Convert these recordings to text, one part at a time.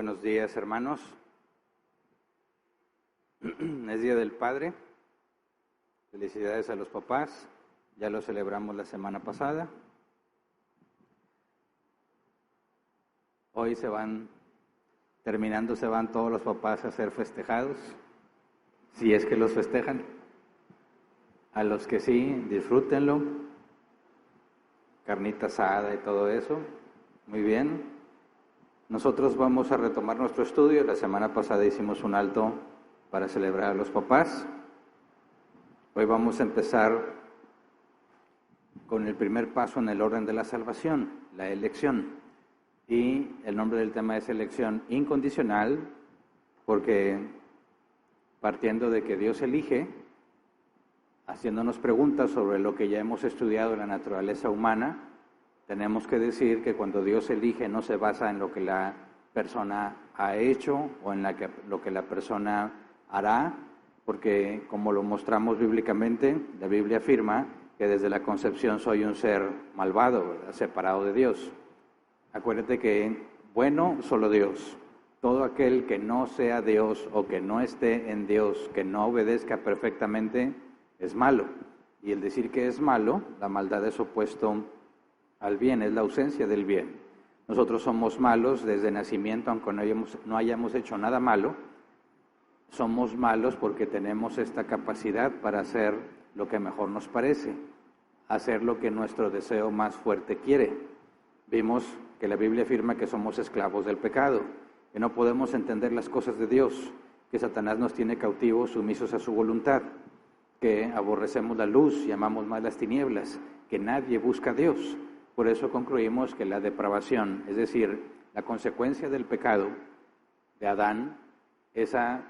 Buenos días, hermanos. Es Día del Padre. Felicidades a los papás. Ya lo celebramos la semana pasada. Hoy se van todos los papás a ser festejados, si es que los festejan. A los que sí, disfrútenlo. Carnita asada y todo eso. Muy bien. Nosotros vamos a retomar nuestro estudio. La semana pasada hicimos un alto para celebrar a los papás. Hoy vamos a empezar con el primer paso en el orden de la salvación, la elección. Y el nombre del tema es elección incondicional, porque partiendo de que Dios elige, haciéndonos preguntas sobre lo que ya hemos estudiado en la naturaleza humana, tenemos que decir que cuando Dios elige no se basa en lo que la persona ha hecho o en lo que la persona hará, porque como lo mostramos bíblicamente, la Biblia afirma que desde la concepción soy un ser malvado, ¿verdad? Separado de Dios. Acuérdate que bueno, solo Dios. Todo aquel que no sea Dios o que no esté en Dios, que no obedezca perfectamente, es malo. Y el decir que es malo, la maldad es opuesto al bien, es la ausencia del bien. Nosotros somos malos desde nacimiento, aunque no hayamos hecho nada malo. Somos malos porque tenemos esta capacidad para hacer lo que mejor nos parece, hacer lo que nuestro deseo más fuerte quiere. Vimos que la Biblia afirma que somos esclavos del pecado, que no podemos entender las cosas de Dios, que Satanás nos tiene cautivos, sumisos a su voluntad, que aborrecemos la luz y amamos más las tinieblas, que nadie busca a Dios. Por eso concluimos que la depravación, es decir, la consecuencia del pecado de Adán, esa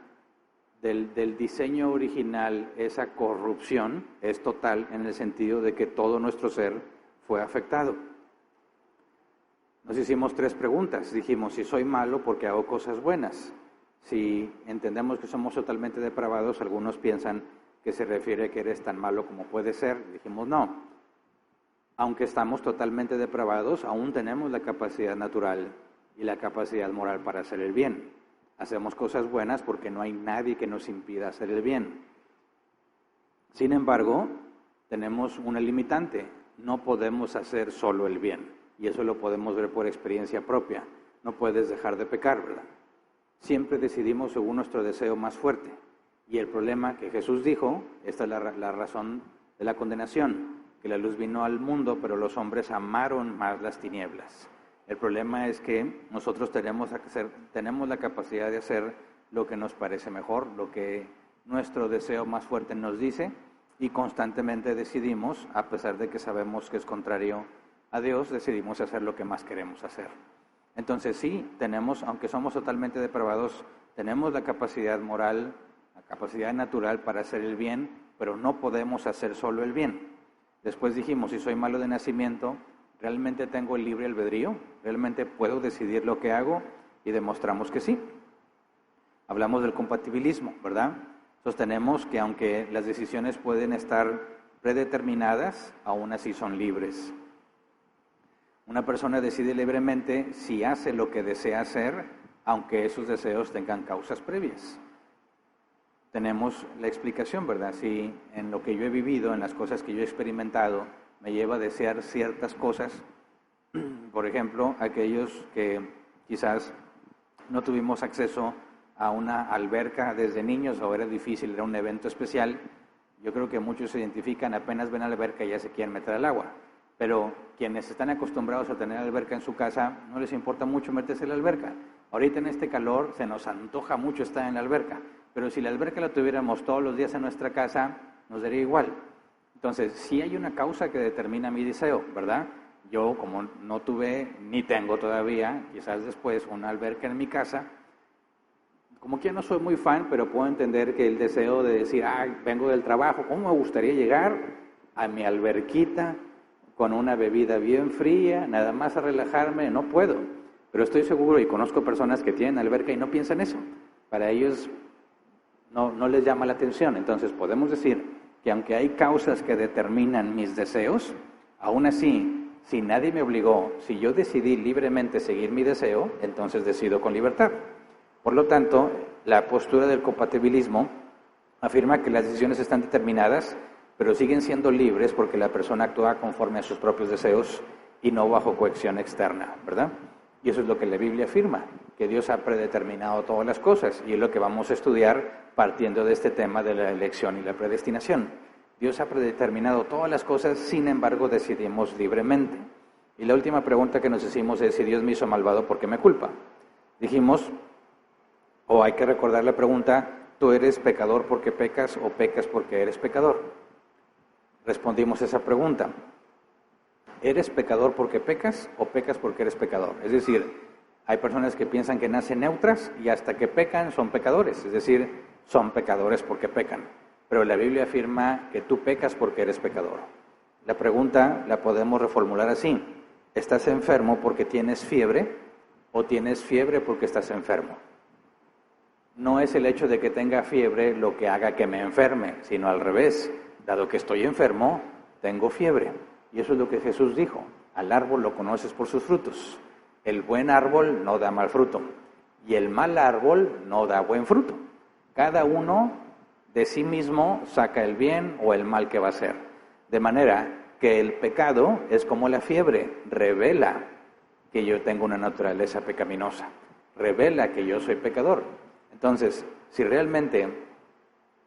del diseño original, esa corrupción, es total en el sentido de que todo nuestro ser fue afectado. Nos hicimos 3 preguntas. Dijimos, si soy malo porque hago cosas buenas. Si entendemos que somos totalmente depravados, algunos piensan que se refiere a que eres tan malo como puede ser. Dijimos, no. Aunque estamos totalmente depravados, aún tenemos la capacidad natural y la capacidad moral para hacer el bien. Hacemos cosas buenas porque no hay nadie que nos impida hacer el bien. Sin embargo, tenemos una limitante. No podemos hacer solo el bien. Y eso lo podemos ver por experiencia propia. No puedes dejar de pecar, ¿verdad? Siempre decidimos según nuestro deseo más fuerte. Y el problema que Jesús dijo, esta es la razón de la condenación, que la luz vino al mundo, pero los hombres amaron más las tinieblas. El problema es que nosotros tenemos la capacidad de hacer lo que nos parece mejor, lo que nuestro deseo más fuerte nos dice, y constantemente decidimos, a pesar de que sabemos que es contrario a Dios, decidimos hacer lo que más queremos hacer. Entonces sí, aunque somos totalmente depravados, tenemos la capacidad moral, la capacidad natural para hacer el bien, pero no podemos hacer solo el bien. Después dijimos, si soy malo de nacimiento, ¿realmente tengo el libre albedrío? ¿Realmente puedo decidir lo que hago? Y demostramos que sí. Hablamos del compatibilismo, ¿verdad? Sostenemos que aunque las decisiones pueden estar predeterminadas, aún así son libres. Una persona decide libremente si hace lo que desea hacer, aunque esos deseos tengan causas previas. Tenemos la explicación, ¿verdad? Si en lo que yo he vivido, en las cosas que yo he experimentado, me lleva a desear ciertas cosas, por ejemplo, aquellos que quizás no tuvimos acceso a una alberca desde niños o era difícil, era un evento especial, yo creo que muchos se identifican, apenas ven a la alberca y ya se quieren meter al agua. Pero quienes están acostumbrados a tener alberca en su casa, no les importa mucho meterse en la alberca. Ahorita en este calor se nos antoja mucho estar en la alberca, pero si la alberca la tuviéramos todos los días en nuestra casa, nos daría igual. Entonces, sí hay una causa que determina mi deseo, ¿verdad? Yo, como no tuve, ni tengo todavía, quizás después, una alberca en mi casa, como que no soy muy fan, pero puedo entender que el deseo de decir, vengo del trabajo, ¿cómo me gustaría llegar a mi alberquita con una bebida bien fría, nada más a relajarme? No puedo, pero estoy seguro y conozco personas que tienen alberca y no piensan eso. Para ellos no les llama la atención. Entonces podemos decir que aunque hay causas que determinan mis deseos, aún así, Si nadie me obligó, si yo decidí libremente seguir mi deseo, entonces decido con libertad. Por lo tanto, la postura del compatibilismo afirma que las decisiones están determinadas, pero siguen siendo libres porque la persona actúa conforme a sus propios deseos y no bajo coacción externa, ¿verdad? Y eso es lo que la Biblia afirma, que Dios ha predeterminado todas las cosas, y es lo que vamos a estudiar partiendo de este tema de la elección y la predestinación. Dios ha predeterminado todas las cosas, sin embargo decidimos libremente. Y la última pregunta que nos hicimos es, si Dios me hizo malvado, ¿por qué me culpa? Dijimos, o hay que recordar la pregunta, ¿tú eres pecador porque pecas o pecas porque eres pecador? Respondimos esa pregunta. ¿Eres pecador porque pecas o pecas porque eres pecador? Es decir, hay personas que piensan que nacen neutras y hasta que pecan son pecadores, es decir, son pecadores porque pecan. Pero la Biblia afirma que tú pecas porque eres pecador. La pregunta la podemos reformular así. ¿Estás enfermo porque tienes fiebre o tienes fiebre porque estás enfermo? No es el hecho de que tenga fiebre lo que haga que me enferme, sino al revés. Dado que estoy enfermo, tengo fiebre. Y eso es lo que Jesús dijo. Al árbol lo conoces por sus frutos. El buen árbol no da mal fruto y el mal árbol no da buen fruto. Cada uno de sí mismo saca el bien o el mal que va a hacer. De manera que el pecado es como la fiebre, revela que yo tengo una naturaleza pecaminosa, revela que yo soy pecador. Entonces, si realmente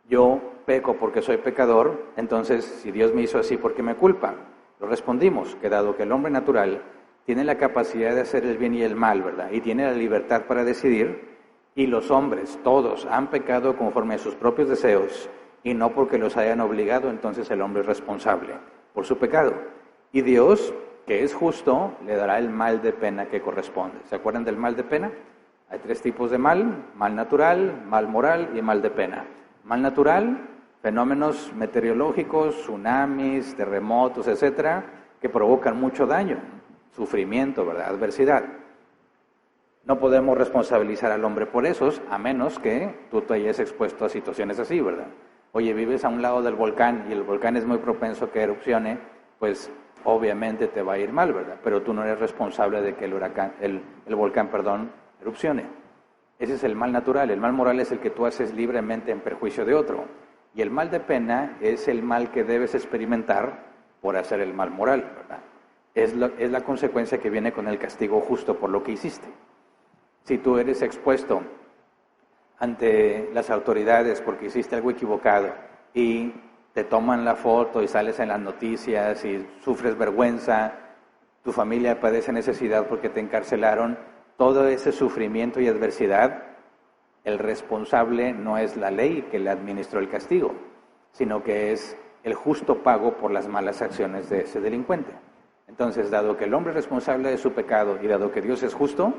yo peco porque soy pecador, entonces si Dios me hizo así, ¿por qué me culpa? Lo respondimos, que dado que el hombre natural tiene la capacidad de hacer el bien y el mal, ¿verdad? Y tiene la libertad para decidir, y los hombres, todos, han pecado conforme a sus propios deseos, y no porque los hayan obligado, entonces el hombre es responsable por su pecado. Y Dios, que es justo, le dará el mal de pena que corresponde. ¿Se acuerdan del mal de pena? Hay 3 tipos de mal: mal natural, mal moral y mal de pena. Mal natural, fenómenos meteorológicos, tsunamis, terremotos, etcétera, que provocan mucho daño, sufrimiento, ¿verdad? Adversidad. No podemos responsabilizar al hombre por esos, a menos que tú te hayas expuesto a situaciones así, ¿verdad? Oye, vives a un lado del volcán y el volcán es muy propenso a que erupcione, pues obviamente te va a ir mal, ¿verdad? Pero tú no eres responsable de que el volcán erupcione. Ese es el mal natural. El mal moral es el que tú haces libremente en perjuicio de otro. Y el mal de pena es el mal que debes experimentar por hacer el mal moral, ¿verdad? Es la consecuencia que viene con el castigo justo por lo que hiciste. Si tú eres expuesto ante las autoridades porque hiciste algo equivocado y te toman la foto y sales en las noticias y sufres vergüenza, tu familia padece necesidad porque te encarcelaron, todo ese sufrimiento y adversidad, el responsable no es la ley que le administró el castigo, sino que es el justo pago por las malas acciones de ese delincuente. Entonces, dado que el hombre es responsable de su pecado y dado que Dios es justo,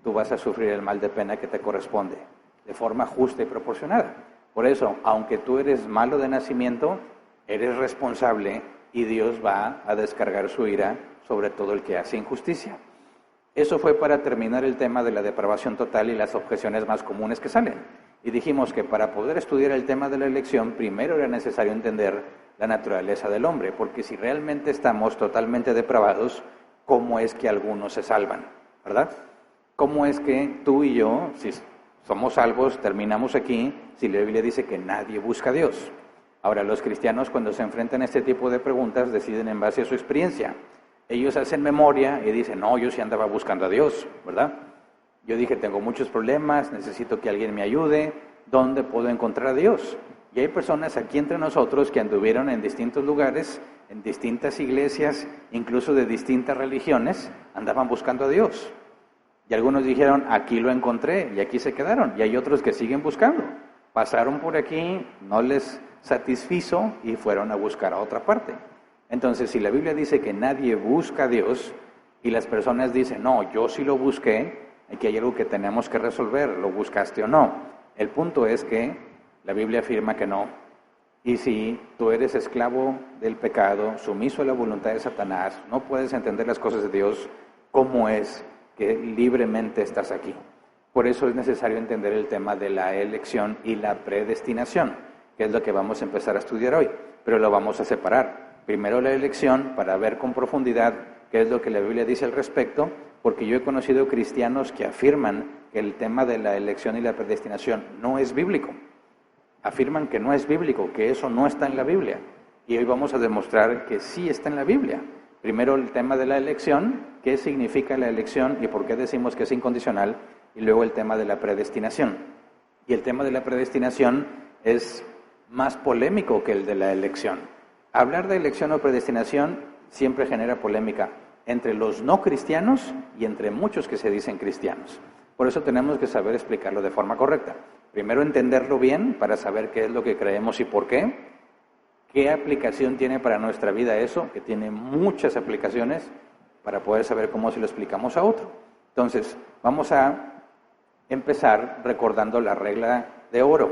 tú vas a sufrir el mal de pena que te corresponde, de forma justa y proporcionada. Por eso, aunque tú eres malo de nacimiento, eres responsable y Dios va a descargar su ira sobre todo el que hace injusticia. Eso fue para terminar el tema de la depravación total y las objeciones más comunes que salen. Y dijimos que para poder estudiar el tema de la elección, primero era necesario entender la naturaleza del hombre, porque si realmente estamos totalmente depravados, ¿cómo es que algunos se salvan? ¿Verdad? ¿Cómo es que tú y yo, si somos salvos, terminamos aquí, si la Biblia dice que nadie busca a Dios? Ahora, los cristianos cuando se enfrentan a este tipo de preguntas deciden en base a su experiencia. Ellos hacen memoria y dicen, no, yo sí andaba buscando a Dios, ¿verdad? Yo dije, tengo muchos problemas, necesito que alguien me ayude, ¿dónde puedo encontrar a Dios? Y hay personas aquí entre nosotros que anduvieron en distintos lugares, en distintas iglesias, incluso de distintas religiones, andaban buscando a Dios. Y algunos dijeron, aquí lo encontré, y aquí se quedaron. Y hay otros que siguen buscando. Pasaron por aquí, no les satisfizo y fueron a buscar a otra parte. Entonces, si la Biblia dice que nadie busca a Dios y las personas dicen, no, yo sí lo busqué, aquí hay algo que tenemos que resolver, ¿lo buscaste o no? El punto es que la Biblia afirma que no. Y si tú eres esclavo del pecado, sumiso a la voluntad de Satanás, no puedes entender las cosas de Dios, ¿cómo es que libremente estás aquí? Por eso es necesario entender el tema de la elección y la predestinación, que es lo que vamos a empezar a estudiar hoy, pero lo vamos a separar. Primero la elección para ver con profundidad qué es lo que la Biblia dice al respecto, porque yo he conocido cristianos que afirman que el tema de la elección y la predestinación no es bíblico. Afirman que no es bíblico, que eso no está en la Biblia. Y hoy vamos a demostrar que sí está en la Biblia. Primero el tema de la elección, qué significa la elección y por qué decimos que es incondicional, y luego el tema de la predestinación. Y el tema de la predestinación es más polémico que el de la elección. Hablar de elección o predestinación siempre genera polémica entre los no cristianos y entre muchos que se dicen cristianos. Por eso tenemos que saber explicarlo de forma correcta. Primero entenderlo bien para saber qué es lo que creemos y por qué. ¿Qué aplicación tiene para nuestra vida eso? Que tiene muchas aplicaciones para poder saber cómo se lo explicamos a otro. Entonces, vamos a empezar recordando la regla de oro.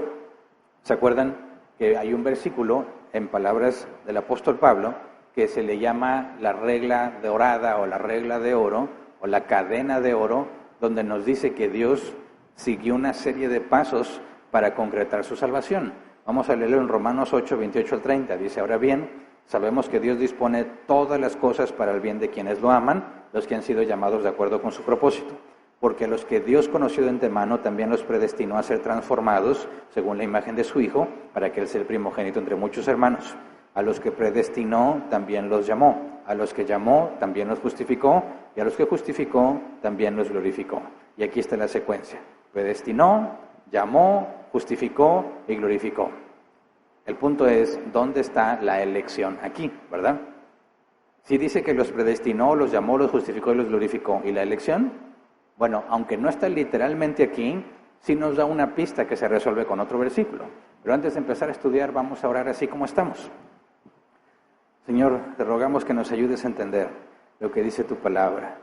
¿Se acuerdan que hay un versículo en palabras del apóstol Pablo que se le llama la regla de orada o la regla de oro o la cadena de oro, donde nos dice que Dios siguió una serie de pasos para concretar su salvación? Vamos a leerlo en Romanos 8, 28 al 30. Dice, ahora bien, sabemos que Dios dispone todas las cosas para el bien de quienes lo aman, los que han sido llamados de acuerdo con su propósito. Porque a los que Dios conoció de antemano también los predestinó a ser transformados según la imagen de su Hijo, para que Él sea el primogénito entre muchos hermanos. A los que predestinó también los llamó. A los que llamó también los justificó. Y a los que justificó también los glorificó. Y aquí está la secuencia. Predestinó, llamó, justificó y glorificó. El punto es, ¿dónde está la elección? Aquí, ¿verdad? Si dice que los predestinó, los llamó, los justificó y los glorificó. ¿Y la elección? Bueno, aunque no está literalmente aquí, sí nos da una pista que se resuelve con otro versículo. Pero antes de empezar a estudiar, vamos a orar así como estamos. Señor, te rogamos que nos ayudes a entender lo que dice tu palabra.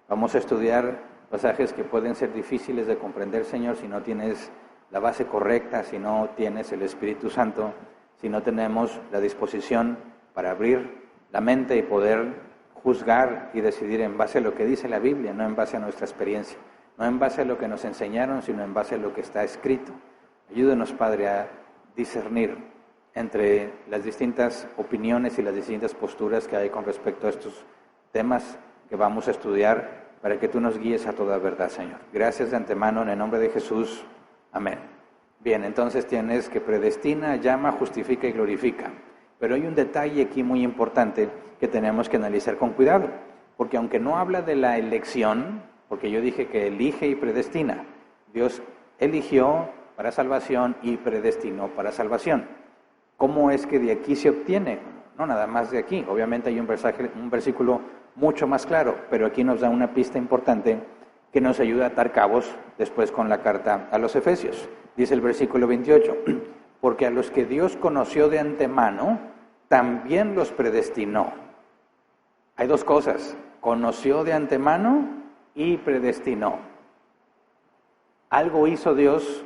Vamos a estudiar pasajes que pueden ser difíciles de comprender, Señor, si no tienes la base correcta, si no tienes el Espíritu Santo, si no tenemos la disposición para abrir la mente y poder juzgar y decidir en base a lo que dice la Biblia, no en base a nuestra experiencia, no en base a lo que nos enseñaron, sino en base a lo que está escrito. Ayúdenos, Padre, a discernir entre las distintas opiniones y las distintas posturas que hay con respecto a estos temas que vamos a estudiar, para que tú nos guíes a toda verdad, Señor. Gracias de antemano, en el nombre de Jesús. Amén. Bien, entonces tienes que predestina, llama, justifica y glorifica. Pero hay un detalle aquí muy importante que tenemos que analizar con cuidado, porque aunque no habla de la elección, porque yo dije que elige y predestina, Dios eligió para salvación y predestinó para salvación. ¿Cómo es que de aquí se obtiene? No nada más de aquí, obviamente hay un versículo mucho más claro, pero aquí nos da una pista importante que nos ayuda a atar cabos después con la carta a los Efesios. Dice el versículo 28, porque a los que Dios conoció de antemano, también los predestinó. Hay dos cosas, conoció de antemano y predestinó. Algo hizo Dios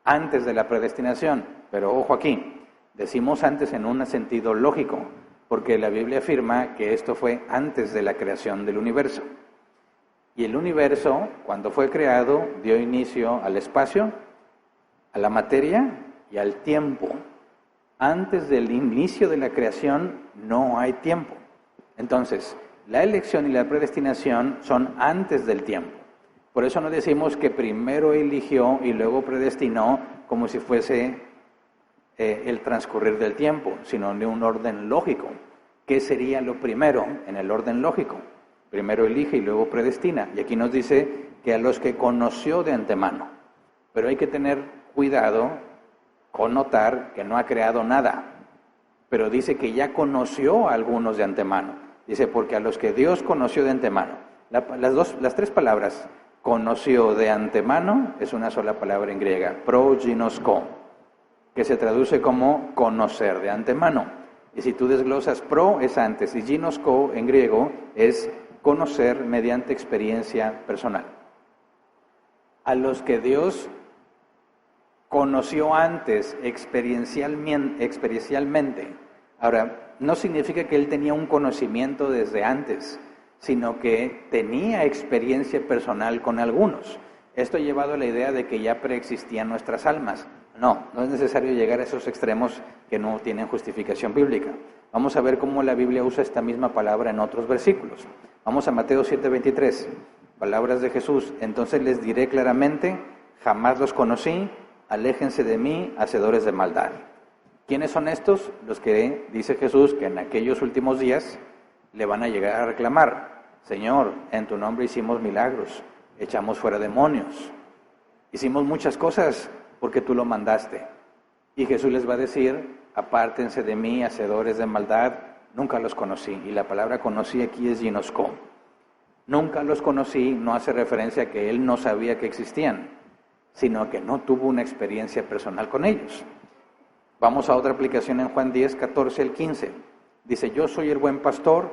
antes de la predestinación, pero ojo aquí, decimos antes en un sentido lógico, porque la Biblia afirma que esto fue antes de la creación del universo. Y el universo, cuando fue creado, dio inicio al espacio, a la materia y al tiempo. Antes del inicio de la creación no hay tiempo. Entonces, la elección y la predestinación son antes del tiempo. Por eso no decimos que primero eligió y luego predestinó como si fuese el transcurrir del tiempo, sino de un orden lógico. ¿Qué sería lo primero en el orden lógico? Primero elige y luego predestina. Y aquí nos dice que a los que conoció de antemano. Pero hay que tener cuidado con notar que no ha creado nada. Pero dice que ya conoció a algunos de antemano. Dice, porque a los que Dios conoció de antemano. Las tres palabras, conoció de antemano, es una sola palabra en griega, proginosko, que se traduce como conocer de antemano. Y si tú desglosas pro es antes y ginosko en griego es conocer mediante experiencia personal. A los que Dios conoció antes experiencialmente. Ahora, no significa que Él tenía un conocimiento desde antes, sino que tenía experiencia personal con algunos. Esto ha llevado a la idea de que ya preexistían nuestras almas. No, no es necesario llegar a esos extremos que no tienen justificación bíblica. Vamos a ver cómo la Biblia usa esta misma palabra en otros versículos. Vamos a Mateo 7:23, palabras de Jesús. Entonces les diré claramente, jamás los conocí, aléjense de mí, hacedores de maldad. ¿Quiénes son estos? Los que dice Jesús que en aquellos últimos días le van a llegar a reclamar, Señor, en tu nombre hicimos milagros, echamos fuera demonios, hicimos muchas cosas porque tú lo mandaste. Y Jesús les va a decir, apártense de mí, hacedores de maldad, nunca los conocí. Y la palabra conocí aquí es ginosco. Nunca los conocí no hace referencia a que él no sabía que existían, sino a que no tuvo una experiencia personal con ellos. Vamos a otra aplicación en Juan 10, 14 al 15. Dice, yo soy el buen pastor,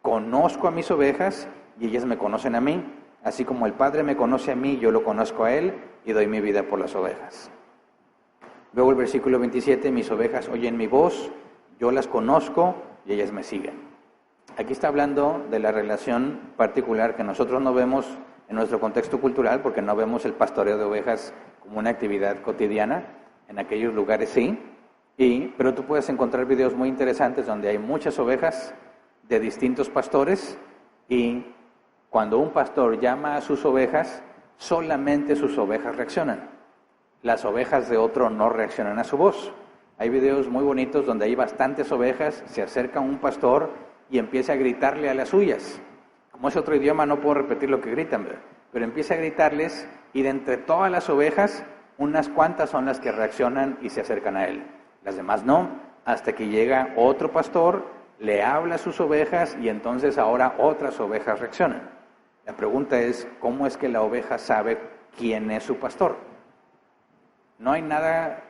conozco a mis ovejas y ellas me conocen a mí. Así como el Padre me conoce a mí, yo lo conozco a Él y doy mi vida por las ovejas. Luego el versículo 27, mis ovejas oyen mi voz, yo las conozco y ellas me siguen. Aquí está hablando de la relación particular que nosotros no vemos en nuestro contexto cultural, porque no vemos el pastoreo de ovejas como una actividad cotidiana. En aquellos lugares sí, pero tú puedes encontrar videos muy interesantes donde hay muchas ovejas de distintos pastores y cuando un pastor llama a sus ovejas, solamente sus ovejas reaccionan. Las ovejas de otro no reaccionan a su voz. Hay videos muy bonitos donde hay bastantes ovejas, se acerca un pastor y empieza a gritarle a las suyas. Como es otro idioma, no puedo repetir lo que gritan, pero empieza a gritarles y de entre todas las ovejas, unas cuantas son las que reaccionan y se acercan a él. Las demás no, hasta que llega otro pastor, le habla a sus ovejas y entonces ahora otras ovejas reaccionan. La pregunta es, ¿cómo es que la oveja sabe quién es su pastor? No hay nada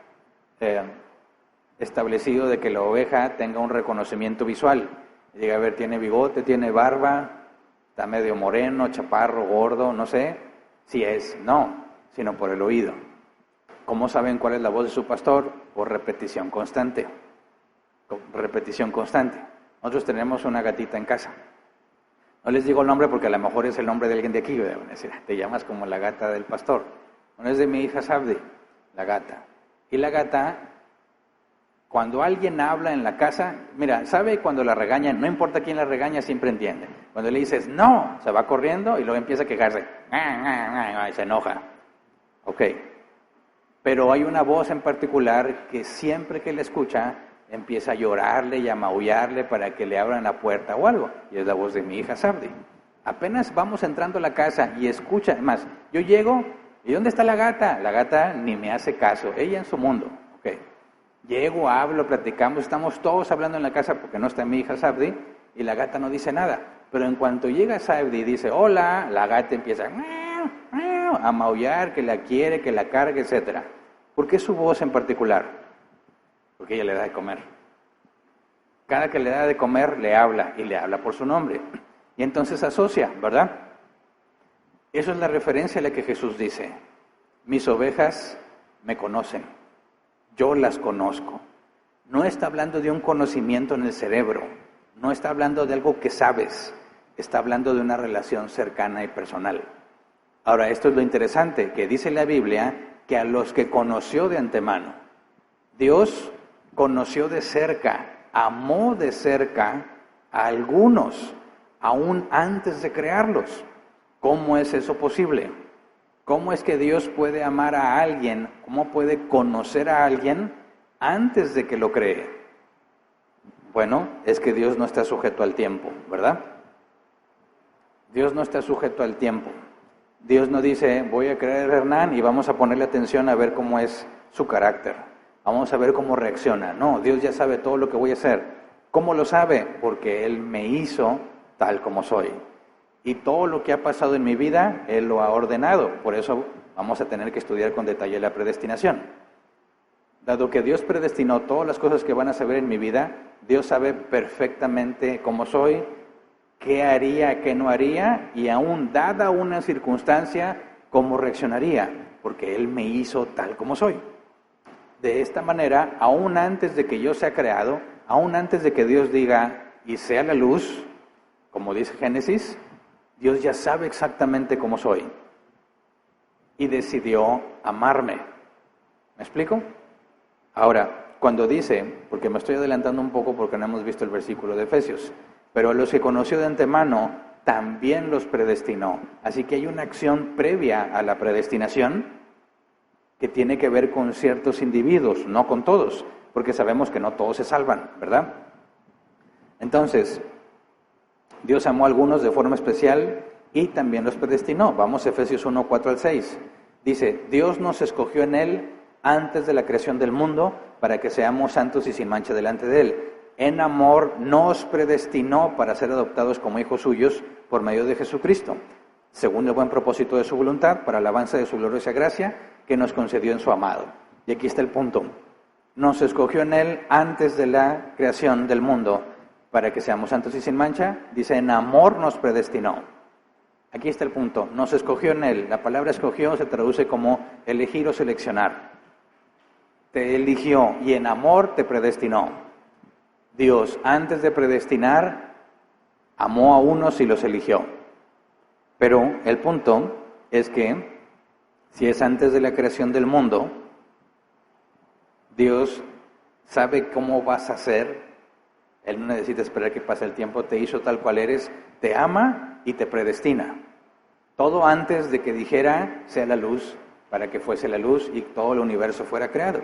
establecido de que la oveja tenga un reconocimiento visual. Llega a ver, tiene bigote, tiene barba, está medio moreno, chaparro, gordo, no sé. Si es, no, sino por el oído. ¿Cómo saben cuál es la voz de su pastor? Por repetición constante. Repetición constante. Nosotros tenemos una gatita en casa. No les digo el nombre porque a lo mejor es el nombre de alguien de aquí. Van a decir, te llamas como la gata del pastor. No es de mi hija Sabdi, la gata. Y la gata, cuando alguien habla en la casa, mira, sabe cuando la regañan, no importa quién la regaña, siempre entiende. Cuando le dices, no, se va corriendo y luego empieza a quejarse. Y se enoja. Ok. Pero hay una voz en particular que siempre que la escucha, empieza a llorarle y a maullarle para que le abran la puerta o algo. Y es la voz de mi hija Sabdi. Apenas vamos entrando a la casa y escucha, además, yo llego, ¿y dónde está la gata? La gata ni me hace caso, ella en su mundo. Okay. Llego, hablo, platicamos, estamos todos hablando en la casa porque no está mi hija Sabdi y la gata no dice nada. Pero en cuanto llega Sabdi y dice, hola, la gata empieza a maullar, que la quiere, que la cargue, etc. ¿Por qué su voz en particular? Porque ella le da de comer. Cada que le da de comer, le habla, y le habla por su nombre. Y entonces asocia, ¿verdad? Eso es la referencia a la que Jesús dice, mis ovejas me conocen, yo las conozco. No está hablando de un conocimiento en el cerebro, no está hablando de algo que sabes, está hablando de una relación cercana y personal. Ahora, esto es lo interesante, que dice la Biblia que a los que conoció de antemano, Dios conoció de cerca, amó de cerca a algunos, aún antes de crearlos. ¿Cómo es eso posible? ¿Cómo es que Dios puede amar a alguien? ¿Cómo puede conocer a alguien antes de que lo cree? Bueno, es que Dios no está sujeto al tiempo, ¿verdad? Dios no está sujeto al tiempo. Dios no dice, voy a crear a Hernán y vamos a ponerle atención a ver cómo es su carácter. Vamos a ver cómo reacciona. No, Dios ya sabe todo lo que voy a hacer. ¿Cómo lo sabe? Porque Él me hizo tal como soy. Y todo lo que ha pasado en mi vida, Él lo ha ordenado. Por eso vamos a tener que estudiar con detalle la predestinación. Dado que Dios predestinó todas las cosas que van a saber en mi vida, Dios sabe perfectamente cómo soy, qué haría, qué no haría, y aún dada una circunstancia, cómo reaccionaría, porque Él me hizo tal como soy. De esta manera, aún antes de que yo sea creado, aún antes de que Dios diga, y sea la luz, como dice Génesis, Dios ya sabe exactamente cómo soy. Y decidió amarme. ¿Me explico? Ahora, cuando dice, porque me estoy adelantando un poco porque no hemos visto el versículo de Efesios, pero a los que conoció de antemano, también los predestinó. Así que hay una acción previa a la predestinación que tiene que ver con ciertos individuos, no con todos, porque sabemos que no todos se salvan, ¿verdad? Entonces, Dios amó a algunos de forma especial y también los predestinó. Vamos a Efesios 1, 4 al 6. Dice, Dios nos escogió en Él antes de la creación del mundo para que seamos santos y sin mancha delante de Él. En amor nos predestinó para ser adoptados como hijos suyos por medio de Jesucristo, según el buen propósito de su voluntad, para alabanza de su gloriosa gracia que nos concedió en su amado. Y aquí está el punto. Nos escogió en Él antes de la creación del mundo para que seamos santos y sin mancha. Dice, en amor nos predestinó. Aquí está el punto. Nos escogió en Él. La palabra escogió se traduce como elegir o seleccionar. Te eligió y en amor te predestinó. Dios, antes de predestinar, amó a unos y los eligió. Pero el punto es que, si es antes de la creación del mundo, Dios sabe cómo vas a ser. Él no necesita esperar que pase el tiempo, te hizo tal cual eres, te ama y te predestina. Todo antes de que dijera, sea la luz, para que fuese la luz y todo el universo fuera creado.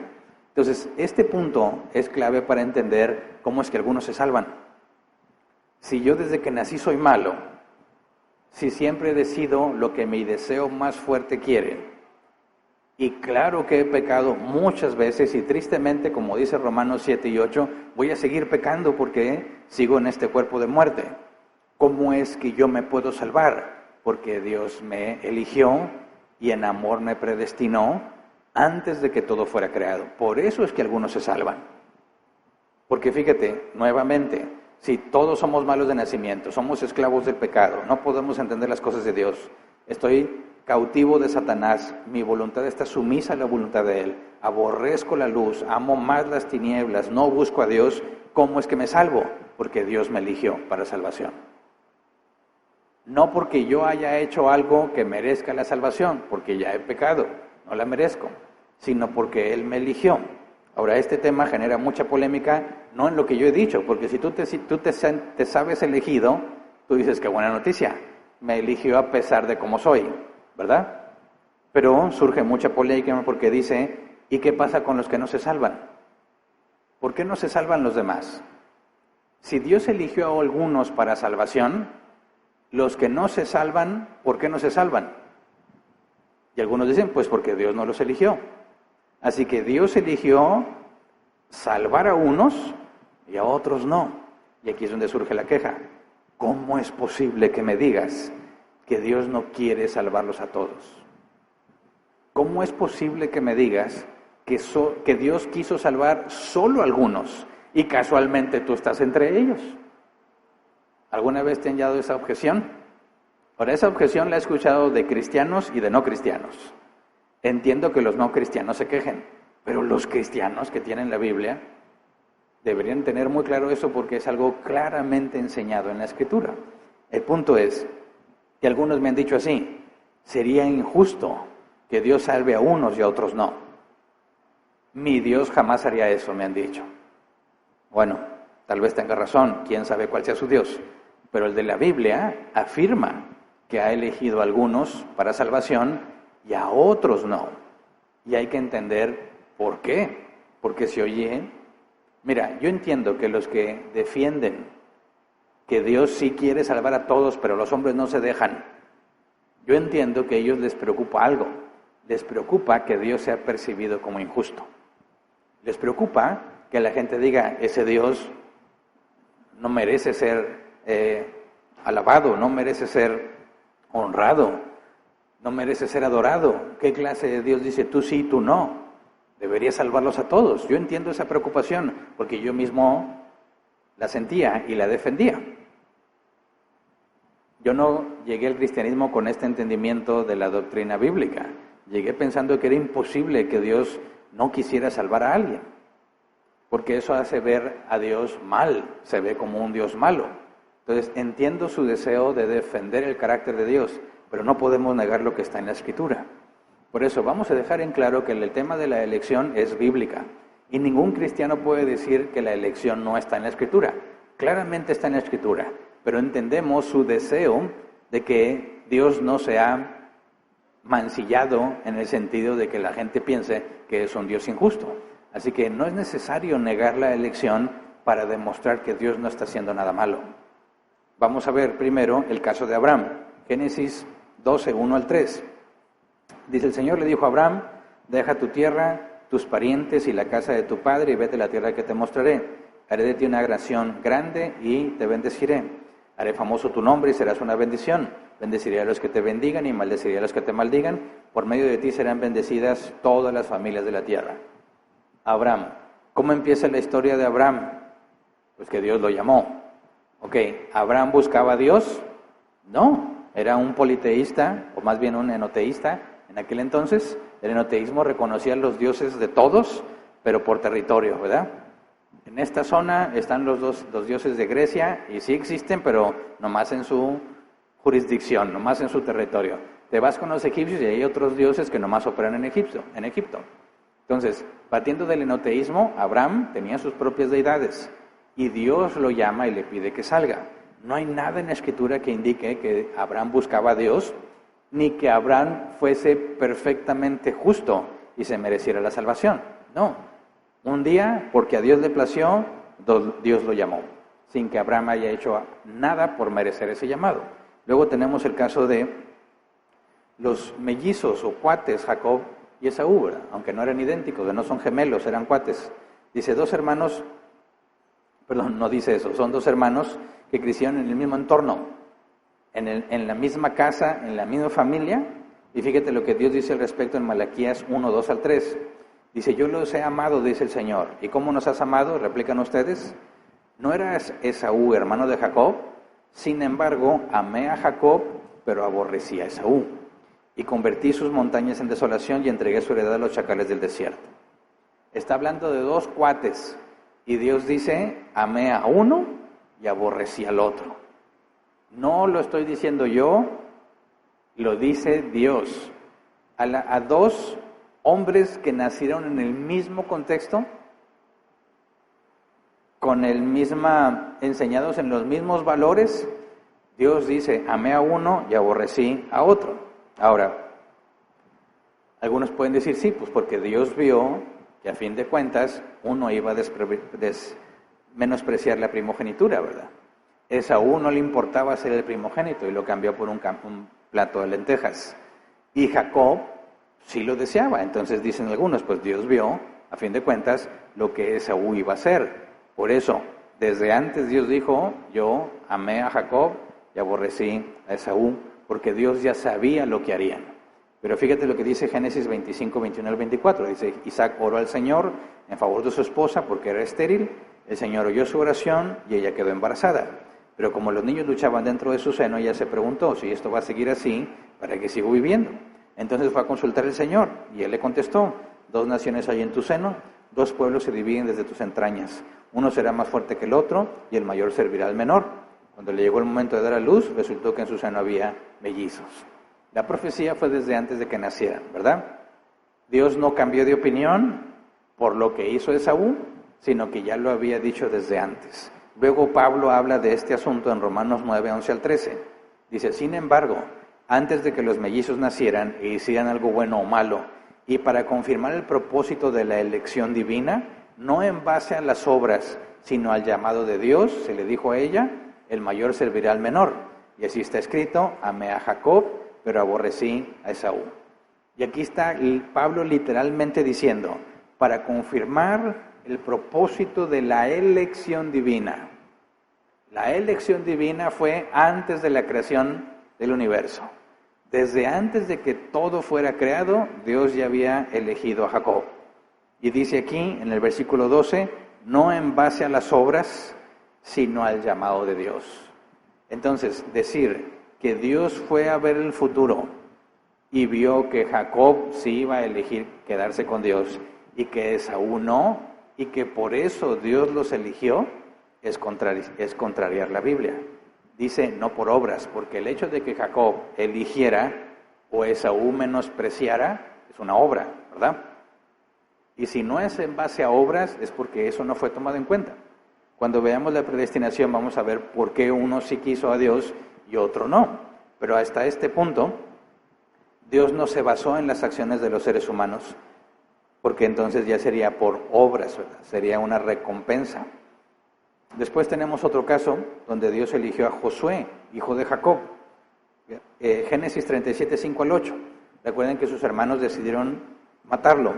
Entonces, este punto es clave para entender cómo es que algunos se salvan. Si yo desde que nací soy malo, si siempre decido lo que mi deseo más fuerte quiere, y claro que he pecado muchas veces y tristemente, como dice Romanos 7 y 8, voy a seguir pecando porque sigo en este cuerpo de muerte. ¿Cómo es que yo me puedo salvar? Porque Dios me eligió y en amor me predestinó antes de que todo fuera creado. Por eso es que algunos se salvan. Porque fíjate, nuevamente, si todos somos malos de nacimiento, somos esclavos del pecado, no podemos entender las cosas de Dios, estoy cautivo de Satanás, mi voluntad está sumisa a la voluntad de Él, aborrezco la luz, amo más las tinieblas, no busco a Dios, ¿cómo es que me salvo? Porque Dios me eligió para salvación. No porque yo haya hecho algo que merezca la salvación, porque ya he pecado, no la merezco, sino porque Él me eligió. Ahora, este tema genera mucha polémica, no en lo que yo he dicho, porque si tú te sabes elegido, tú dices, qué buena noticia, me eligió a pesar de cómo soy, ¿verdad? Pero surge mucha polémica porque dice, ¿y qué pasa con los que no se salvan? ¿Por qué no se salvan los demás? Si Dios eligió a algunos para salvación, los que no se salvan, ¿por qué no se salvan? Y algunos dicen, pues porque Dios no los eligió. Así que Dios eligió salvar a unos y a otros no. Y aquí es donde surge la queja. ¿Cómo es posible que me digas que Dios no quiere salvarlos a todos? ¿Cómo es posible que me digas que Dios quiso salvar solo a algunos y casualmente tú estás entre ellos? ¿Alguna vez te han dado esa objeción? Ahora, esa objeción la he escuchado de cristianos y de no cristianos. Entiendo que los no cristianos se quejen, pero los cristianos que tienen la Biblia deberían tener muy claro eso porque es algo claramente enseñado en la Escritura. El punto es que algunos me han dicho así, sería injusto que Dios salve a unos y a otros no. Mi Dios jamás haría eso, me han dicho. Bueno, tal vez tenga razón, quién sabe cuál sea su Dios, pero el de la Biblia afirma que ha elegido a algunos para salvación y a otros no. Y hay que entender por qué. Porque se oye, mira, yo entiendo que los que defienden que Dios sí quiere salvar a todos, pero los hombres no se dejan, yo entiendo que a ellos les preocupa algo. Les preocupa que Dios sea percibido como injusto. Les preocupa que la gente diga, ese Dios no merece ser alabado, no merece ser honrado, no merece ser adorado. ¿Qué clase de Dios dice tú sí, tú no? Debería salvarlos a todos. Yo entiendo esa preocupación porque yo mismo la sentía y la defendía. Yo no llegué al cristianismo con este entendimiento de la doctrina bíblica. Llegué pensando que era imposible que Dios no quisiera salvar a alguien, porque eso hace ver a Dios mal, se ve como un Dios malo. Entonces entiendo su deseo de defender el carácter de Dios, pero no podemos negar lo que está en la Escritura. Por eso vamos a dejar en claro que el tema de la elección es bíblica. Y ningún cristiano puede decir que la elección no está en la Escritura. Claramente está en la Escritura, pero entendemos su deseo de que Dios no sea mancillado en el sentido de que la gente piense que es un Dios injusto. Así que no es necesario negar la elección para demostrar que Dios no está haciendo nada malo. Vamos a ver primero el caso de Abraham. Génesis 12, 1 al 3. Dice: el Señor le dijo a Abraham: deja tu tierra, tus parientes y la casa de tu padre y vete a la tierra que te mostraré. Haré de ti una nación grande y te bendeciré. Haré famoso tu nombre y serás una bendición. Bendeciré a los que te bendigan y maldeciré a los que te maldigan. Por medio de ti serán bendecidas todas las familias de la tierra. Abraham. ¿Cómo empieza la historia de Abraham? Pues que Dios lo llamó. Ok, ¿Abraham buscaba a Dios? No, era un politeísta, o más bien un enoteísta en aquel entonces. El enoteísmo reconocía los dioses de todos, pero por territorio, ¿verdad? En esta zona están los dioses de Grecia, y sí existen, pero nomás en su jurisdicción, nomás en su territorio. Te vas con los egipcios y hay otros dioses que nomás operan en Egipto. Entonces, partiendo del enoteísmo, Abraham tenía sus propias deidades y Dios lo llama y le pide que salga. No hay nada en la Escritura que indique que Abraham buscaba a Dios, ni que Abraham fuese perfectamente justo y se mereciera la salvación. No. Un día, porque a Dios le plació, Dios lo llamó, sin que Abraham haya hecho nada por merecer ese llamado. Luego tenemos el caso de los mellizos o cuates, Jacob y Esaú, ¿verdad? Aunque no eran idénticos, no son gemelos, eran cuates. Dice dos hermanos que crecieron en el mismo entorno, en la misma casa, en la misma familia. Y fíjate lo que Dios dice al respecto en Malaquías 1, 2 al 3. Dice: yo los he amado, dice el Señor. ¿Y cómo nos has amado? Replican ustedes. ¿No eras Esaú, hermano de Jacob? Sin embargo, amé a Jacob, pero aborrecí a Esaú. Y convertí sus montañas en desolación y entregué su heredad a los chacales del desierto. Está hablando de dos cuates. Y Dios dice: amé a uno y aborrecí al otro. No lo estoy diciendo yo, lo dice Dios. A dos hombres que nacieron en el mismo contexto, enseñados en los mismos valores, Dios dice: amé a uno y aborrecí a otro. Ahora, algunos pueden decir sí, pues porque Dios vio que a fin de cuentas uno iba a menospreciar la primogenitura, ¿verdad? Esaú no le importaba ser el primogénito y lo cambió por un plato de lentejas. Y Jacob sí lo deseaba. Entonces dicen algunos, pues Dios vio, a fin de cuentas, lo que Esaú iba a hacer. Por eso, desde antes Dios dijo: yo amé a Jacob y aborrecí a Esaú, porque Dios ya sabía lo que harían. Pero fíjate lo que dice Génesis 25, 21 al 24. Dice: Isaac oró al Señor en favor de su esposa porque era estéril. El Señor oyó su oración y ella quedó embarazada. Pero como los niños luchaban dentro de su seno, ella se preguntó: si esto va a seguir así, ¿para qué sigo viviendo? Entonces fue a consultar al Señor y Él le contestó: 2 naciones hay en tu seno, 2 pueblos se dividen desde tus entrañas. Uno será más fuerte que el otro y el mayor servirá al menor. Cuando le llegó el momento de dar a luz, resultó que en su seno había mellizos. La profecía fue desde antes de que nacieran, ¿verdad? Dios no cambió de opinión por lo que hizo Esaú, sino que ya lo había dicho desde antes. Luego Pablo habla de este asunto en Romanos 9, 11 al 13. Dice: sin embargo, antes de que los mellizos nacieran e hicieran algo bueno o malo, y para confirmar el propósito de la elección divina, no en base a las obras, sino al llamado de Dios, se le dijo a ella: el mayor servirá al menor. Y así está escrito: amé a Jacob, pero aborrecí a Esaú. Y aquí está Pablo literalmente diciendo: para confirmar el propósito de la elección divina. La elección divina fue antes de la creación del universo. Desde antes de que todo fuera creado, Dios ya había elegido a Jacob. Y dice aquí, en el versículo 12, no en base a las obras, sino al llamado de Dios. Entonces, decir que Dios fue a ver el futuro y vio que Jacob sí iba a elegir quedarse con Dios y que Esaú no, y que por eso Dios los eligió, es contrariar la Biblia. Dice no por obras, porque el hecho de que Jacob eligiera o Esaú menospreciara, es una obra, ¿verdad? Y si no es en base a obras, es porque eso no fue tomado en cuenta. Cuando veamos la predestinación vamos a ver por qué uno sí quiso a Dios y otro no. Pero hasta este punto, Dios no se basó en las acciones de los seres humanos, porque entonces ya sería por obras, ¿verdad? Sería una recompensa. Después tenemos otro caso donde Dios eligió a Josué, hijo de Jacob. Génesis 37, 5 al 8. Recuerden que sus hermanos decidieron matarlo,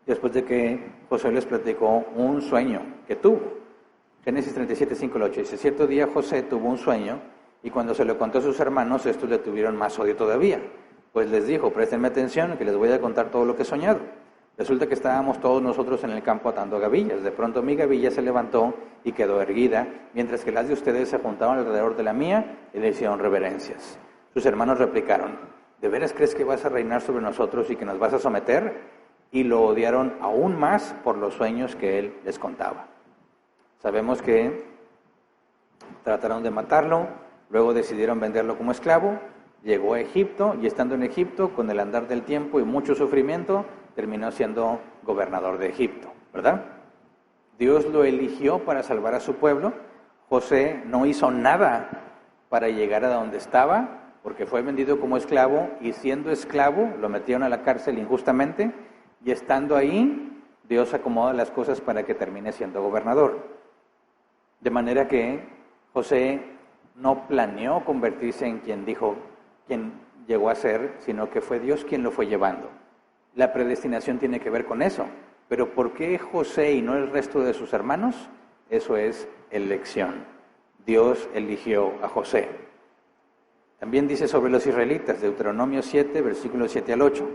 después de que Josué les platicó un sueño que tuvo. Génesis 37, 5 al 8. Dice, cierto día José tuvo un sueño, y cuando se lo contó a sus hermanos, estos le tuvieron más odio todavía. Pues les dijo, préstenme atención, que les voy a contar todo lo que he soñado. Resulta que estábamos todos nosotros en el campo atando gavillas. De pronto mi gavilla se levantó y quedó erguida, mientras que las de ustedes se juntaron alrededor de la mía y le hicieron reverencias. Sus hermanos replicaron, ¿de veras crees que vas a reinar sobre nosotros y que nos vas a someter? Y lo odiaron aún más por los sueños que él les contaba. Sabemos que trataron de matarlo, luego decidieron venderlo como esclavo, llegó a Egipto y estando en Egipto, con el andar del tiempo y mucho sufrimiento, terminó siendo gobernador de Egipto, ¿verdad? Dios lo eligió para salvar a su pueblo. José no hizo nada para llegar a donde estaba, porque fue vendido como esclavo y siendo esclavo lo metieron a la cárcel injustamente y estando ahí, Dios acomoda las cosas para que termine siendo gobernador. De manera que José no planeó convertirse en quien llegó a ser, sino que fue Dios quien lo fue llevando. La predestinación tiene que ver con eso. Pero ¿por qué José y no el resto de sus hermanos? Eso es elección. Dios eligió a José. También dice sobre los israelitas, Deuteronomio 7, versículos 7 al 8.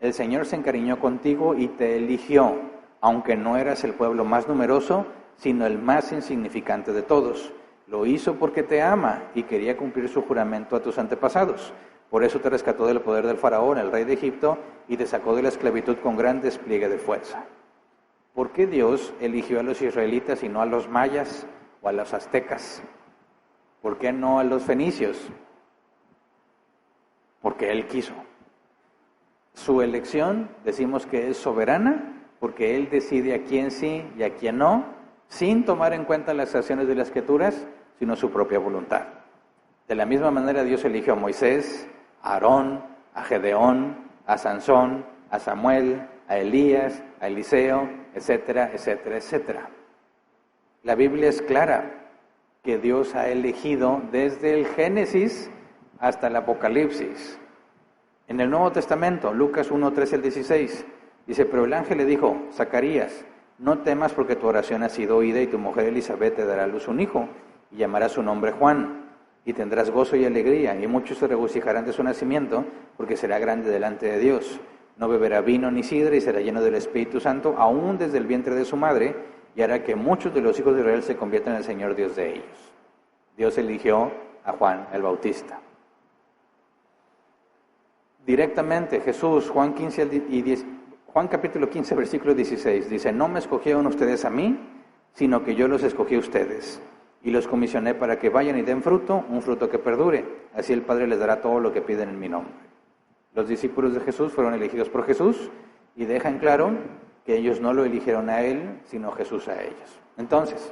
El Señor se encariñó contigo y te eligió, aunque no eras el pueblo más numeroso, sino el más insignificante de todos. Lo hizo porque te ama y quería cumplir su juramento a tus antepasados. Por eso te rescató del poder del faraón, el rey de Egipto, y te sacó de la esclavitud con gran despliegue de fuerza. ¿Por qué Dios eligió a los israelitas y no a los mayas o a los aztecas? ¿Por qué no a los fenicios? Porque Él quiso. Su elección, decimos que es soberana, porque Él decide a quién sí y a quién no, sin tomar en cuenta las acciones de las criaturas, sino su propia voluntad. De la misma manera Dios eligió a Moisés, a Aarón, a Gedeón, a Sansón, a Samuel, a Elías, a Eliseo, etcétera, etcétera, etcétera. La Biblia es clara que Dios ha elegido desde el Génesis hasta el Apocalipsis. En el Nuevo Testamento, Lucas 1, 13 al 16, dice, pero el ángel le dijo, Zacarías, no temas porque tu oración ha sido oída y tu mujer Elizabeth te dará a luz un hijo y llamará su nombre Juan. Y tendrás gozo y alegría, y muchos se regocijarán de su nacimiento, porque será grande delante de Dios. No beberá vino ni sidra, y será lleno del Espíritu Santo, aún desde el vientre de su madre, y hará que muchos de los hijos de Israel se conviertan en el Señor Dios de ellos. Dios eligió a Juan el Bautista. Directamente Jesús, Juan capítulo 15, versículo 16, dice, no me escogieron ustedes a mí, sino que yo los escogí a ustedes. Y los comisioné para que vayan y den fruto, un fruto que perdure. Así el Padre les dará todo lo que piden en mi nombre. Los discípulos de Jesús fueron elegidos por Jesús y dejan claro que ellos no lo eligieron a Él, sino Jesús a ellos. Entonces,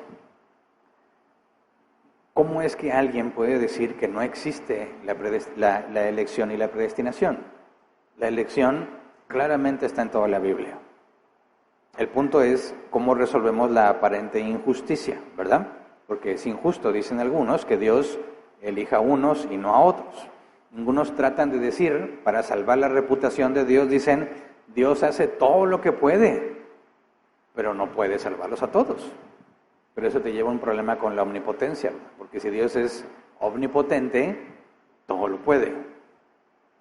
¿cómo es que alguien puede decir que no existe la elección y la predestinación? La elección claramente está en toda la Biblia. El punto es cómo resolvemos la aparente injusticia, ¿verdad? Porque es injusto, dicen algunos, que Dios elija a unos y no a otros. Algunos tratan de decir, para salvar la reputación de Dios, dicen, Dios hace todo lo que puede, pero no puede salvarlos a todos. Pero eso te lleva a un problema con la omnipotencia, porque si Dios es omnipotente, todo lo puede.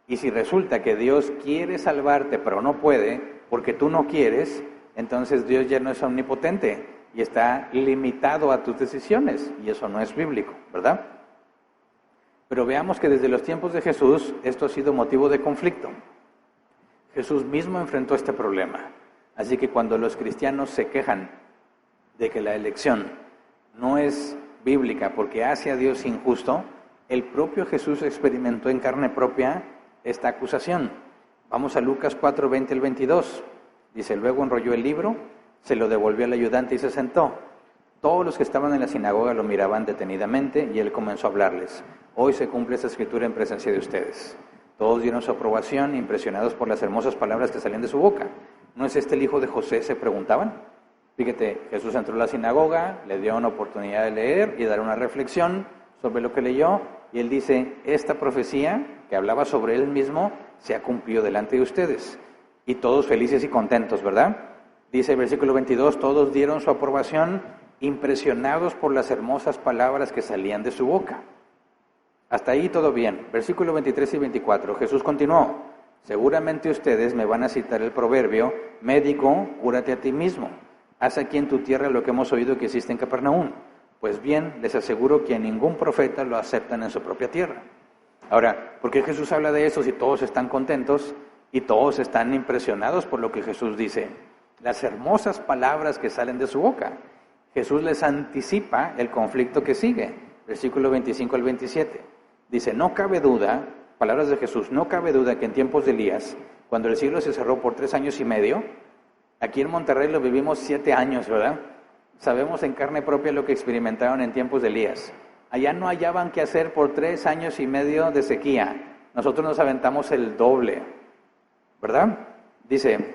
Y si resulta que Dios quiere salvarte, pero no puede, porque tú no quieres, entonces Dios ya no es omnipotente y está limitado a tus decisiones, y eso no es bíblico, ¿verdad? Pero veamos que desde los tiempos de Jesús esto ha sido motivo de conflicto. Jesús mismo enfrentó este problema. Así que cuando los cristianos se quejan de que la elección no es bíblica porque hace a Dios injusto, el propio Jesús experimentó en carne propia esta acusación. Vamos a Lucas 4, 20 al 22. Dice, luego enrolló el libro, se lo devolvió al ayudante y se sentó. Todos los que estaban en la sinagoga lo miraban detenidamente y él comenzó a hablarles. Hoy se cumple esta escritura en presencia de ustedes. Todos dieron su aprobación, impresionados por las hermosas palabras que salían de su boca. ¿No es este el hijo de José?, se preguntaban. Fíjate, Jesús entró a la sinagoga, le dio una oportunidad de leer y dar una reflexión sobre lo que leyó, y él dice, esta profecía que hablaba sobre él mismo se ha cumplido delante de ustedes. Y todos felices y contentos, ¿verdad? Dice el versículo 22, todos dieron su aprobación, impresionados por las hermosas palabras que salían de su boca. Hasta ahí todo bien. Versículo 23 y 24, Jesús continuó, seguramente ustedes me van a citar el proverbio, médico, cúrate a ti mismo. Haz aquí en tu tierra lo que hemos oído que hiciste en Capernaum. Pues bien, les aseguro que a ningún profeta lo aceptan en su propia tierra. Ahora, ¿por qué Jesús habla de eso si todos están contentos y todos están impresionados por lo que Jesús dice? Las hermosas palabras que salen de su boca. Jesús les anticipa el conflicto que sigue. Versículo 25 al 27. Dice, no cabe duda, palabras de Jesús, no cabe duda que en tiempos de Elías, cuando el cielo se cerró por 3 años y medio, aquí en Monterrey lo vivimos 7 años, ¿verdad? Sabemos en carne propia lo que experimentaron en tiempos de Elías. Allá no hallaban qué hacer por 3 años y medio de sequía. Nosotros nos aventamos el doble, ¿verdad? Dice,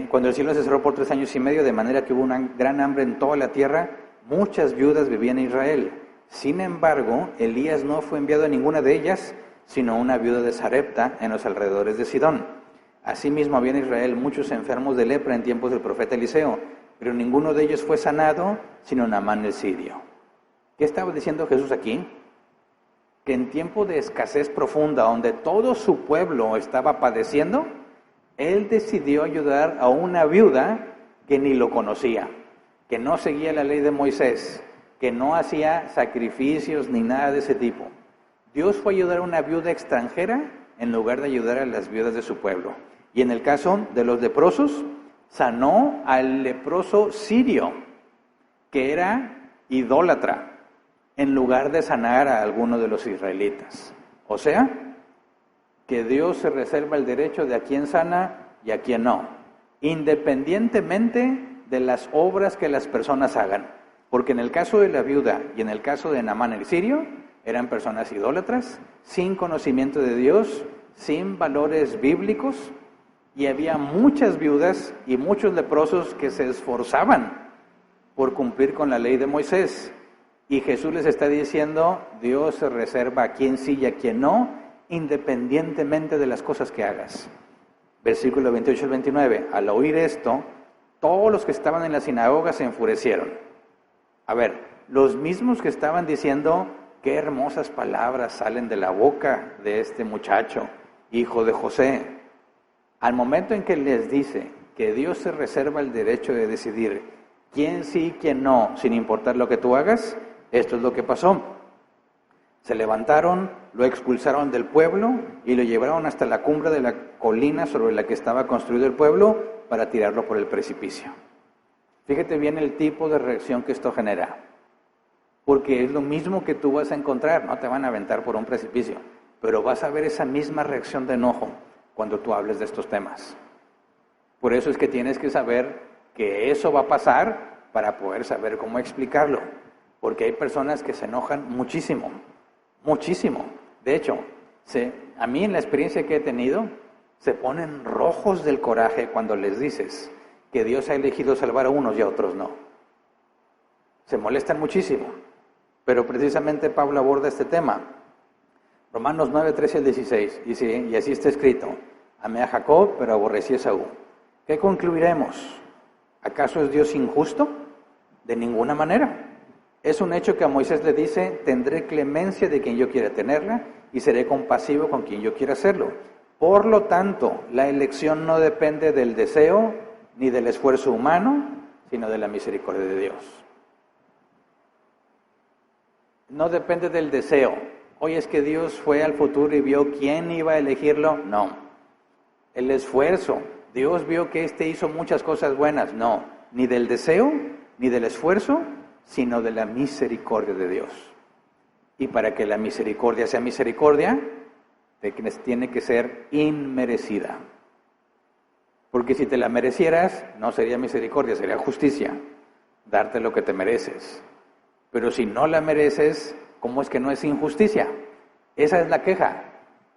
cuando el cielo se cerró por 3 años y medio, de manera que hubo una gran hambre en toda la tierra, muchas viudas vivían en Israel. Sin embargo, Elías no fue enviado a ninguna de ellas, sino a una viuda de Sarepta en los alrededores de Sidón. Asimismo, había en Israel muchos enfermos de lepra en tiempos del profeta Eliseo, pero ninguno de ellos fue sanado, sino Naamán el sirio. ¿Qué estaba diciendo Jesús aquí? Que en tiempo de escasez profunda, donde todo su pueblo estaba padeciendo, él decidió ayudar a una viuda que ni lo conocía, que no seguía la ley de Moisés, que no hacía sacrificios ni nada de ese tipo. Dios fue a ayudar a una viuda extranjera en lugar de ayudar a las viudas de su pueblo. Y en el caso de los leprosos, sanó al leproso sirio, que era idólatra, en lugar de sanar a alguno de los israelitas. O sea, que Dios se reserva el derecho de a quién sana y a quién no, independientemente de las obras que las personas hagan. Porque en el caso de la viuda y en el caso de Naamán el sirio, eran personas idólatras, sin conocimiento de Dios, sin valores bíblicos, y había muchas viudas y muchos leprosos que se esforzaban por cumplir con la ley de Moisés. Y Jesús les está diciendo, Dios se reserva a quien sí y a quien no, independientemente de las cosas que hagas. Versículo 28 al 29. Al oír esto, todos los que estaban en la sinagoga se enfurecieron. A ver, los mismos que estaban diciendo, qué hermosas palabras salen de la boca de este muchacho, hijo de José. Al momento en que les dice que Dios se reserva el derecho de decidir quién sí y quién no, sin importar lo que tú hagas, esto es lo que pasó. Se levantaron, lo expulsaron del pueblo y lo llevaron hasta la cumbre de la colina sobre la que estaba construido el pueblo para tirarlo por el precipicio. Fíjate bien el tipo de reacción que esto genera, porque es lo mismo que tú vas a encontrar, no te van a aventar por un precipicio, pero vas a ver esa misma reacción de enojo cuando tú hables de estos temas. Por eso es que tienes que saber que eso va a pasar para poder saber cómo explicarlo, porque hay personas que se enojan muchísimo, muchísimo. De hecho, a mí en la experiencia que he tenido, se ponen rojos del coraje cuando les dices que Dios ha elegido salvar a unos y a otros no. Se molestan muchísimo, pero precisamente Pablo aborda este tema. Romanos 9, 13 al 16, dice, y así está escrito, amé a Jacob, pero aborrecí a Esaú. ¿Qué concluiremos? ¿Acaso es Dios injusto? De ninguna manera. Es un hecho que a Moisés le dice, tendré clemencia de quien yo quiera tenerla y seré compasivo con quien yo quiera hacerlo. Por lo tanto, la elección no depende del deseo ni del esfuerzo humano, sino de la misericordia de Dios. No depende del deseo. Oye, es que Dios fue al futuro y vio quién iba a elegirlo. No. El esfuerzo. Dios vio que hizo muchas cosas buenas. No. Ni del deseo, ni del esfuerzo, sino de la misericordia de Dios. Y para que la misericordia sea misericordia, tiene que ser inmerecida. Porque si te la merecieras, no sería misericordia, sería justicia, darte lo que te mereces. Pero si no la mereces, ¿cómo es que no es injusticia? Esa es la queja.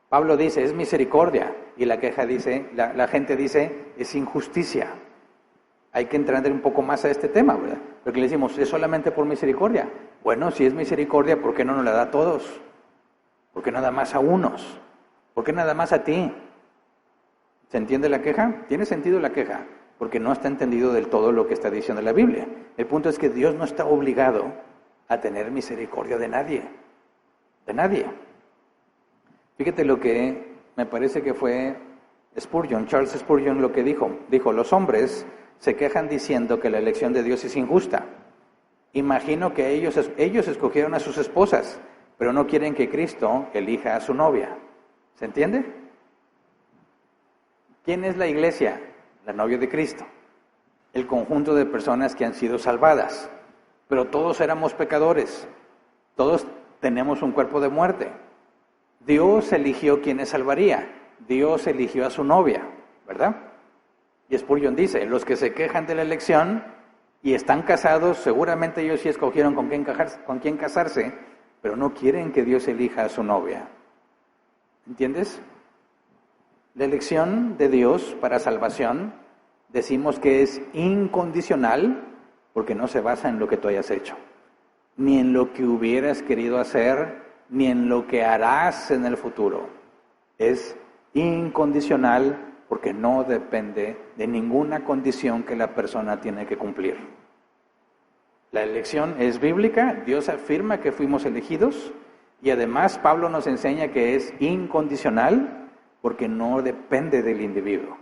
Pablo dice, es misericordia, y la queja dice, la gente dice, es injusticia. Hay que entender un poco más a este tema, ¿verdad? Porque le decimos, es solamente por misericordia. Bueno, si es misericordia, ¿por qué no nos la da a todos? ¿Por qué nada más a unos? ¿Por qué nada más a ti? ¿Se entiende la queja? Tiene sentido la queja, porque no está entendido del todo lo que está diciendo la Biblia. El punto es que Dios no está obligado a tener misericordia de nadie. De nadie. Fíjate lo que me parece que fue Spurgeon, Charles Spurgeon, lo que dijo. Dijo, los hombres se quejan diciendo que la elección de Dios es injusta. Imagino que ellos escogieron a sus esposas, pero no quieren que Cristo elija a su novia. ¿Se entiende? ¿Quién es la iglesia? La novia de Cristo. El conjunto de personas que han sido salvadas. Pero todos éramos pecadores. Todos tenemos un cuerpo de muerte. Dios eligió quienes salvaría. Dios eligió a su novia, ¿verdad? Y Spurgeon dice, los que se quejan de la elección y están casados, seguramente ellos sí escogieron con quién casarse, pero no quieren que Dios elija a su novia. ¿Entiendes? La elección de Dios para salvación, decimos que es incondicional, porque no se basa en lo que tú hayas hecho, ni en lo que hubieras querido hacer, ni en lo que harás en el futuro. Es incondicional porque no depende de ninguna condición que la persona tiene que cumplir. La elección es bíblica, Dios afirma que fuimos elegidos y además Pablo nos enseña que es incondicional porque no depende del individuo.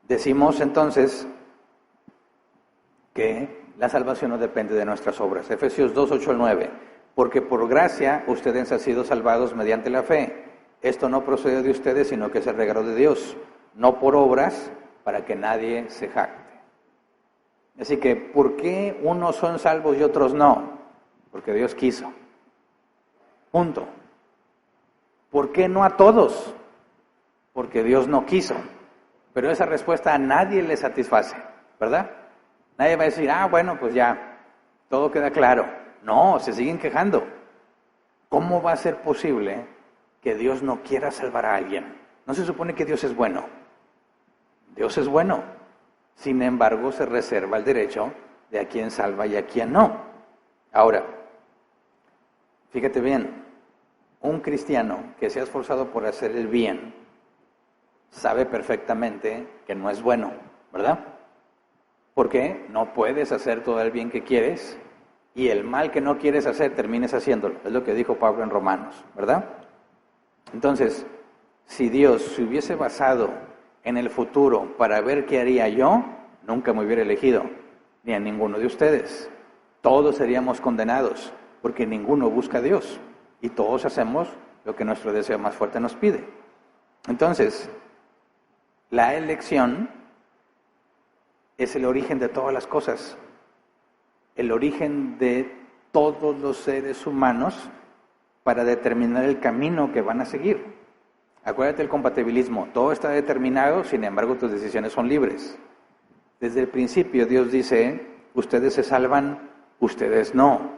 Decimos entonces que la salvación no depende de nuestras obras. Efesios 2, 8 al 9. Porque por gracia ustedes han sido salvados mediante la fe. Esto no procede de ustedes, sino que es el regalo de Dios, no por obras, para que nadie se jacte. Así que, ¿por qué unos son salvos y otros no? Porque Dios quiso. Punto. ¿Por qué no a todos? Porque Dios no quiso. Pero esa respuesta a nadie le satisface, ¿verdad? Nadie va a decir, bueno, pues ya, todo queda claro. No, se siguen quejando. ¿Cómo va a ser posible que Dios no quiera salvar a alguien? ¿No se supone que Dios es bueno? Dios es bueno. Sin embargo, se reserva el derecho de a quién salva y a quién no. Ahora, fíjate bien, un cristiano que se ha esforzado por hacer el bien, sabe perfectamente que no es bueno, ¿verdad? Porque no puedes hacer todo el bien que quieres y el mal que no quieres hacer termines haciéndolo. Es lo que dijo Pablo en Romanos, ¿verdad? Entonces, si Dios se hubiese basado en el futuro para ver qué haría yo, nunca me hubiera elegido, ni a ninguno de ustedes. Todos seríamos condenados, porque ninguno busca a Dios, y todos hacemos lo que nuestro deseo más fuerte nos pide. Entonces, la elección es el origen de todas las cosas, el origen de todos los seres humanos para determinar el camino que van a seguir. Acuérdate del compatibilismo, todo está determinado, sin embargo tus decisiones son libres. Desde el principio Dios dice, ustedes se salvan, ustedes no.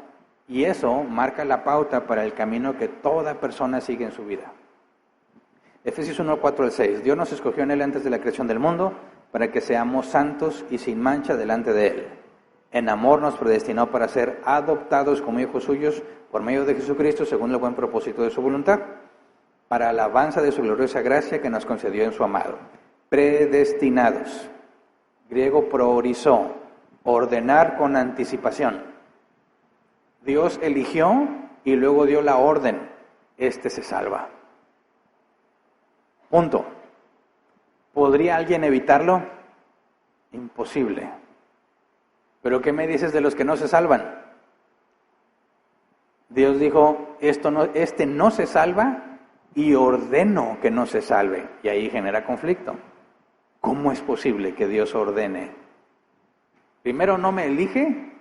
Y eso marca la pauta para el camino que toda persona sigue en su vida. Efesios 1, 4 al 6. Dios nos escogió en Él antes de la creación del mundo para que seamos santos y sin mancha delante de Él. En amor nos predestinó para ser adoptados como hijos suyos por medio de Jesucristo según el buen propósito de su voluntad, para alabanza de su gloriosa gracia que nos concedió en su amado. Predestinados. Griego priorizó, ordenar con anticipación. Dios eligió y luego dio la orden. Este se salva. Punto. ¿Podría alguien evitarlo? Imposible. ¿Pero qué me dices de los que no se salvan? Dios dijo, este no se salva y ordeno que no se salve. Y ahí genera conflicto. ¿Cómo es posible que Dios ordene? Primero no me elige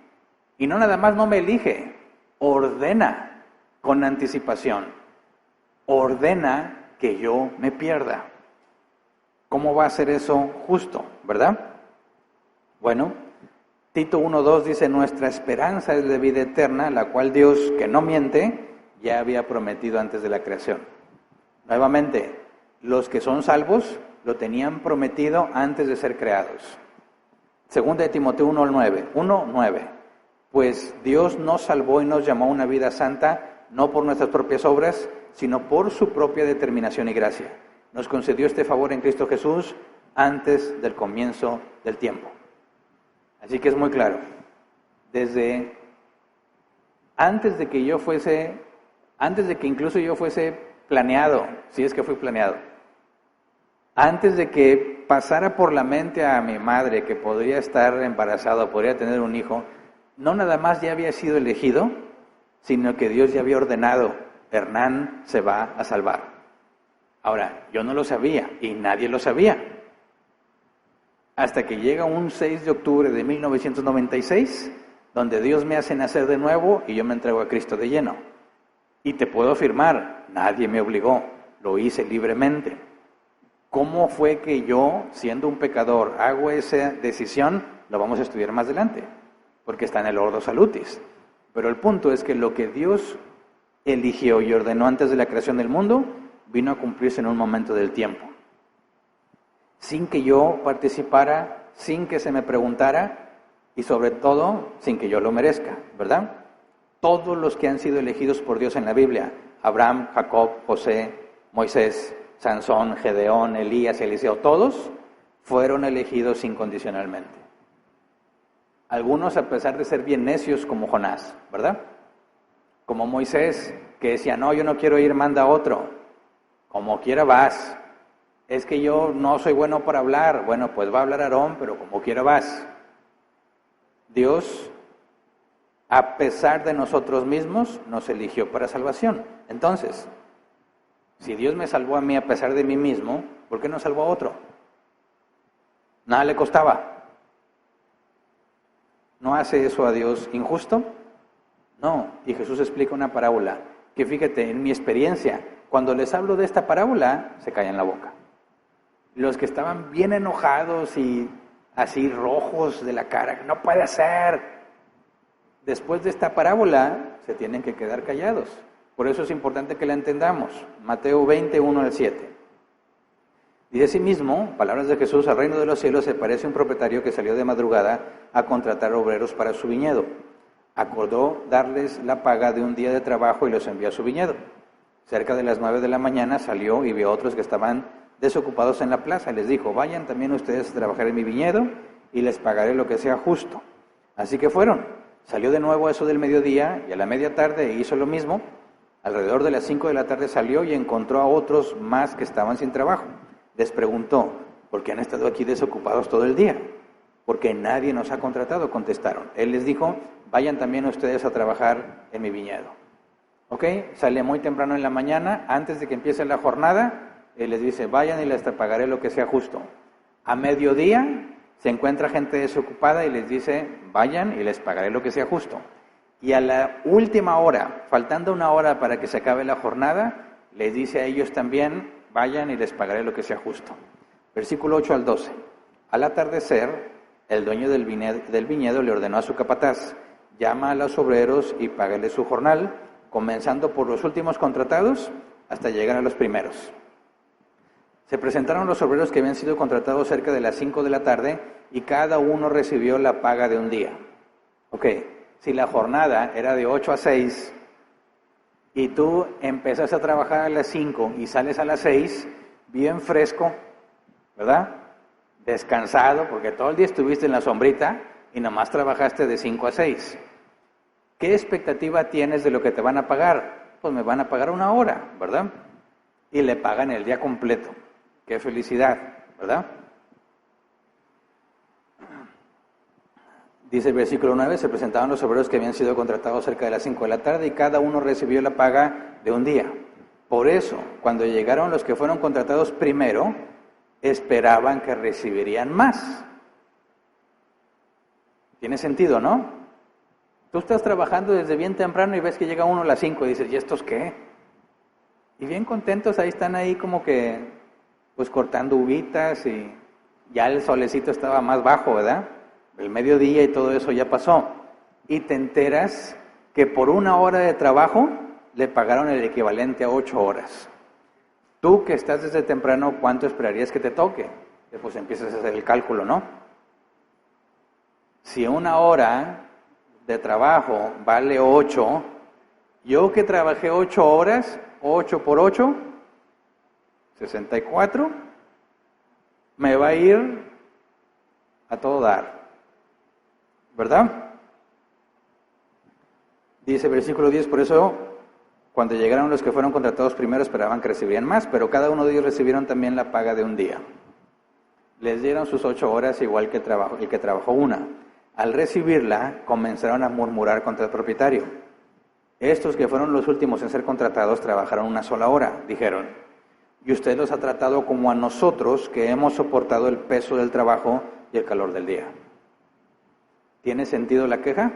y no nada más no me elige, ordena con anticipación. ordena que yo me pierda. ¿Cómo va a ser eso justo, verdad? Bueno, Tito 1:2 dice, nuestra esperanza es de vida eterna, la cual Dios, que no miente, ya había prometido antes de la creación. Nuevamente, los que son salvos lo tenían prometido antes de ser creados. Segunda de Timoteo 1:9. Pues Dios nos salvó y nos llamó a una vida santa, no por nuestras propias obras, sino por su propia determinación y gracia. Nos concedió este favor en Cristo Jesús antes del comienzo del tiempo. Así que es muy claro. Desde antes de que incluso yo fuese planeado, si es que fui planeado, antes de que pasara por la mente a mi madre que podría estar embarazada, podría tener un hijo, no nada más ya había sido elegido, sino que Dios ya había ordenado, Hernán se va a salvar. Ahora, yo no lo sabía y nadie lo sabía. Hasta que llega un 6 de octubre de 1996, donde Dios me hace nacer de nuevo y yo me entrego a Cristo de lleno. Y te puedo afirmar, nadie me obligó, lo hice libremente. ¿Cómo fue que yo, siendo un pecador, hago esa decisión? Lo vamos a estudiar más adelante, porque está en el Ordo Salutis. Pero el punto es que lo que Dios eligió y ordenó antes de la creación del mundo, vino a cumplirse en un momento del tiempo. Sin que yo participara, sin que se me preguntara y sobre todo sin que yo lo merezca, ¿verdad? Todos los que han sido elegidos por Dios en la Biblia, Abraham, Jacob, José, Moisés, Sansón, Gedeón, Elías, Eliseo, todos fueron elegidos incondicionalmente. Algunos a pesar de ser bien necios como Jonás, ¿verdad? Como Moisés, que decía, no, yo no quiero ir, manda a otro. Como quiera vas. Es que yo no soy bueno para hablar. Bueno, pues va a hablar Aarón, pero como quiera vas. Dios, a pesar de nosotros mismos, nos eligió para salvación. Entonces, si Dios me salvó a mí a pesar de mí mismo, ¿por qué no salvó a otro? Nada le costaba. ¿No hace eso a Dios injusto? No. Y Jesús explica una parábola que, fíjate, en mi experiencia, cuando les hablo de esta parábola, se callan la boca. Los que estaban bien enojados y así rojos de la cara, no puede ser. Después de esta parábola, se tienen que quedar callados. Por eso es importante que la entendamos. Mateo 20, 1-7. Dice asimismo, palabras de Jesús, al reino de los cielos se parece un propietario que salió de madrugada a contratar obreros para su viñedo. Acordó darles la paga de un día de trabajo y los envió a su viñedo. Cerca de las 9 de la mañana salió y vio a otros que estaban desocupados en la plaza. Les dijo, vayan también ustedes a trabajar en mi viñedo y les pagaré lo que sea justo. Así que fueron. Salió de nuevo a eso del mediodía y a la media tarde hizo lo mismo. Alrededor de las 5 de la tarde salió y encontró a otros más que estaban sin trabajo. Les preguntó, ¿por qué han estado aquí desocupados todo el día? Porque nadie nos ha contratado, contestaron. Él les dijo, vayan también ustedes a trabajar en mi viñedo. ¿Ok? Sale muy temprano en la mañana, antes de que empiece la jornada, él les dice, vayan y les pagaré lo que sea justo. A mediodía se encuentra gente desocupada y les dice, vayan y les pagaré lo que sea justo. Y a la última hora, faltando una hora para que se acabe la jornada, les dice a ellos también, vayan y les pagaré lo que sea justo. Versículo 8-12. Al atardecer, el dueño del viñedo le ordenó a su capataz, llama a los obreros y págale su jornal, comenzando por los últimos contratados hasta llegar a los primeros. Se presentaron los obreros que habían sido contratados cerca de las 5 de la tarde y cada uno recibió la paga de un día. Ok, si la jornada era de 8 a 6 y tú empiezas a trabajar a las 5 y sales a las 6, bien fresco, ¿verdad? Descansado, porque todo el día estuviste en la sombrita y nomás trabajaste de 5 a 6. ¿Qué expectativa tienes de lo que te van a pagar? Pues me van a pagar una hora, ¿verdad? Y le pagan el día completo. ¡Qué felicidad!, ¿verdad? Dice el versículo 9, se presentaban los obreros que habían sido contratados cerca de las 5 de la tarde y cada uno recibió la paga de un día. Por eso, cuando llegaron los que fueron contratados primero, esperaban que recibirían más. Tiene sentido, ¿no? Tú estás trabajando desde bien temprano y ves que llega uno a las 5 y dices, ¿y estos qué? Y bien contentos, ahí están ahí como que, pues cortando uvitas y ya el solecito estaba más bajo, ¿verdad? El mediodía y todo eso ya pasó. Y te enteras que por 1 hora de trabajo le pagaron el equivalente a 8 horas. Tú que estás desde temprano, ¿cuánto esperarías que te toque? Pues empiezas a hacer el cálculo, ¿no? Si 1 hora de trabajo vale 8, yo que trabajé 8 horas, 8 por 8, 64, me va a ir a todo dar, ¿verdad? Dice versículo 10, por eso cuando llegaron los que fueron contratados primero esperaban que recibirían más, pero cada uno de ellos recibieron también la paga de un día. Les dieron sus 8 horas igual que el que trabajó 1. Al recibirla, comenzaron a murmurar contra el propietario. Estos que fueron los últimos en ser contratados trabajaron 1 sola hora, dijeron. Y usted los ha tratado como a nosotros que hemos soportado el peso del trabajo y el calor del día. ¿Tiene sentido la queja?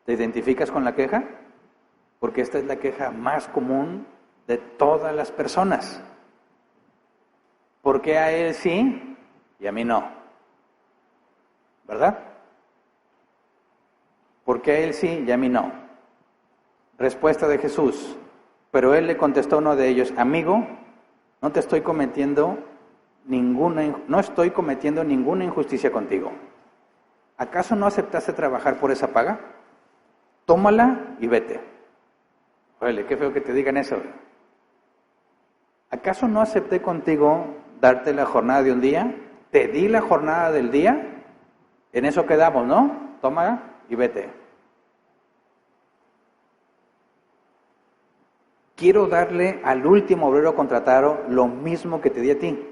¿Te identificas con la queja? Porque esta es la queja más común de todas las personas. ¿Por qué a él sí y a mí no? ¿Verdad? ¿Por qué a él sí y a mí no? Respuesta de Jesús. Pero él le contestó a uno de ellos, amigo, no estoy cometiendo ninguna injusticia contigo. ¿Acaso no aceptaste trabajar por esa paga? Tómala y vete. Órale, qué feo que te digan eso. ¿Acaso no acepté contigo darte la jornada de un día? Te di la jornada del día. En eso quedamos, ¿no? Tómala y vete. Quiero darle al último obrero contratado lo mismo que te di a ti.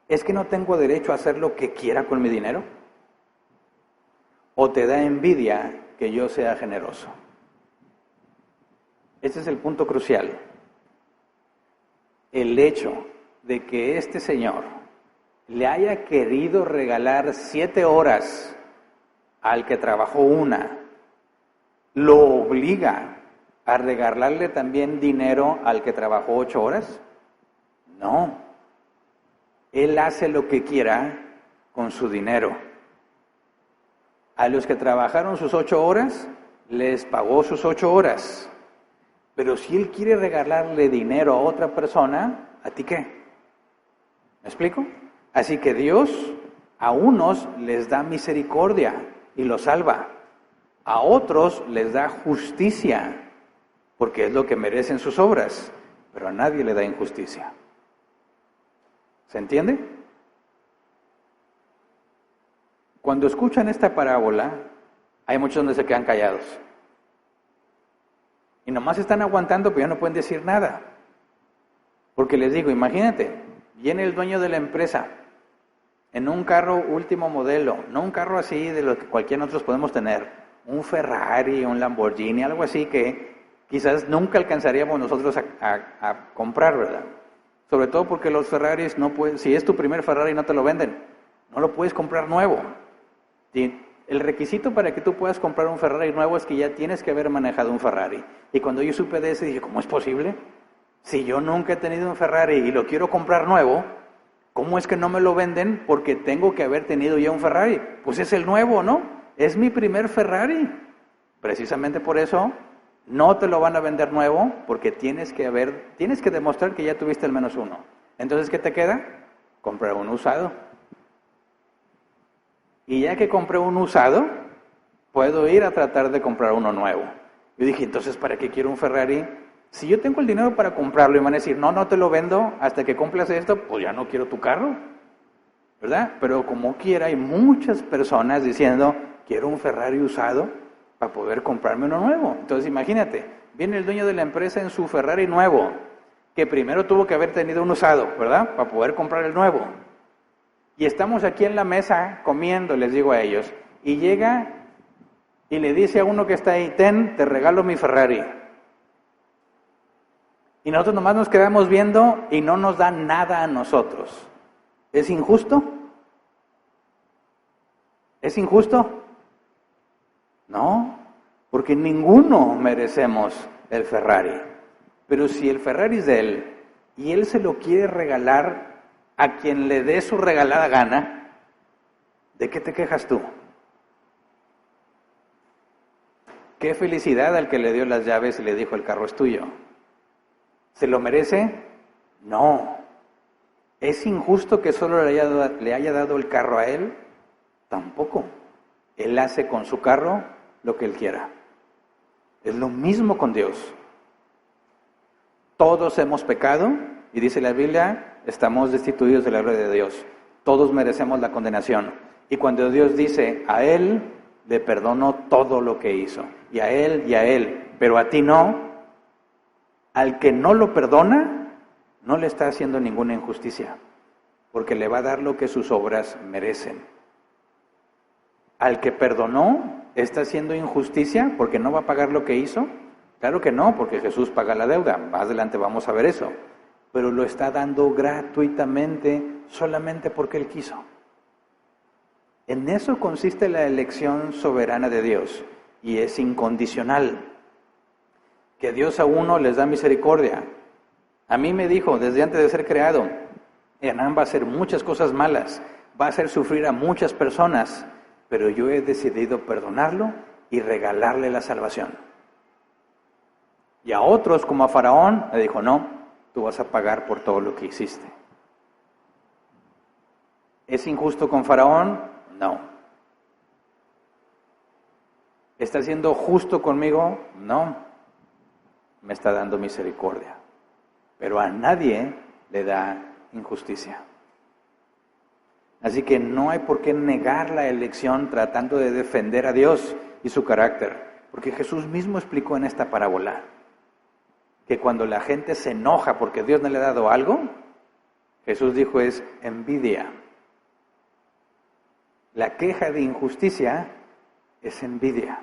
¿Es que no tengo derecho a hacer lo que quiera con mi dinero? ¿O te da envidia que yo sea generoso? Ese es el punto crucial. El hecho de que este señor le haya querido regalar 7 horas al que trabajó 1, ¿lo obliga a regalarle también dinero al que trabajó 8 horas? No. Él hace lo que quiera con su dinero. A los que trabajaron sus 8 horas, les pagó sus 8 horas. Pero si él quiere regalarle dinero a otra persona, ¿a ti qué? ¿Me explico? Así que Dios a unos les da misericordia y los salva. A otros les da justicia, porque es lo que merecen sus obras, pero a nadie le da injusticia. ¿Se entiende? Cuando escuchan esta parábola, hay muchos donde se quedan callados. Y nomás están aguantando, pero ya no pueden decir nada. Porque les digo, imagínate, viene el dueño de la empresa en un carro último modelo, no un carro así de lo que cualquiera nosotros podemos tener, un Ferrari, un Lamborghini, algo así que quizás nunca alcanzaríamos nosotros a comprar, ¿verdad? Sobre todo porque los Ferraris no pueden, si es tu primer Ferrari no te lo venden, no lo puedes comprar nuevo. El requisito para que tú puedas comprar un Ferrari nuevo es que ya tienes que haber manejado un Ferrari. Y cuando yo supe de eso dije, ¿cómo es posible? Si yo nunca he tenido un Ferrari y lo quiero comprar nuevo, ¿cómo es que no me lo venden porque tengo que haber tenido ya un Ferrari? Pues es el nuevo, ¿no? Es mi primer Ferrari. Precisamente por eso no te lo van a vender nuevo porque tienes que demostrar que ya tuviste al menos uno. Entonces, ¿qué te queda? Comprar uno usado. Y ya que compré un usado, puedo ir a tratar de comprar uno nuevo. Yo dije, entonces, ¿para qué quiero un Ferrari? Si yo tengo el dinero para comprarlo y me van a decir, no te lo vendo hasta que cumplas esto, pues ya no quiero tu carro, ¿verdad? Pero como quiera, hay muchas personas diciendo, quiero un Ferrari usado para poder comprarme uno nuevo. Entonces, imagínate, viene el dueño de la empresa en su Ferrari nuevo, que primero tuvo que haber tenido un usado, ¿verdad? Para poder comprar el nuevo. Y estamos aquí en la mesa comiendo, les digo a ellos, y llega y le dice a uno que está ahí, te regalo mi Ferrari. Y nosotros nomás nos quedamos viendo y no nos da nada a nosotros. ¿Es injusto? ¿Es injusto? No, porque ninguno merecemos el Ferrari. Pero si el Ferrari es de él y él se lo quiere regalar a quien le dé su regalada gana, ¿de qué te quejas tú? Qué felicidad al que le dio las llaves y le dijo el carro es tuyo. ¿Se lo merece? No. ¿Es injusto que solo le haya dado el carro a él? Tampoco. Él hace con su carro lo que él quiera. Es lo mismo con Dios. Todos hemos pecado y dice la Biblia, estamos destituidos de la gloria de Dios. Todos merecemos la condenación. Y cuando Dios dice, a él le perdono todo lo que hizo. Y a él, pero a ti no. Al que no lo perdona, no le está haciendo ninguna injusticia, porque le va a dar lo que sus obras merecen. Al que perdonó, ¿está haciendo injusticia porque no va a pagar lo que hizo? Claro que no, porque Jesús paga la deuda. Más adelante vamos a ver eso. Pero lo está dando gratuitamente, solamente porque Él quiso. En eso consiste la elección soberana de Dios, y es incondicional. Que Dios a uno les da misericordia. A mí me dijo, desde antes de ser creado, Hernán va a hacer muchas cosas malas, va a hacer sufrir a muchas personas, pero yo he decidido perdonarlo y regalarle la salvación. Y a otros, como a Faraón, le dijo, no, tú vas a pagar por todo lo que hiciste. ¿Es injusto con Faraón? No. ¿Está siendo justo conmigo? No. Me está dando misericordia. Pero a nadie le da injusticia. Así que no hay por qué negar la elección tratando de defender a Dios y su carácter. Porque Jesús mismo explicó en esta parábola que cuando la gente se enoja porque Dios no le ha dado algo, Jesús dijo es envidia. La queja de injusticia es envidia.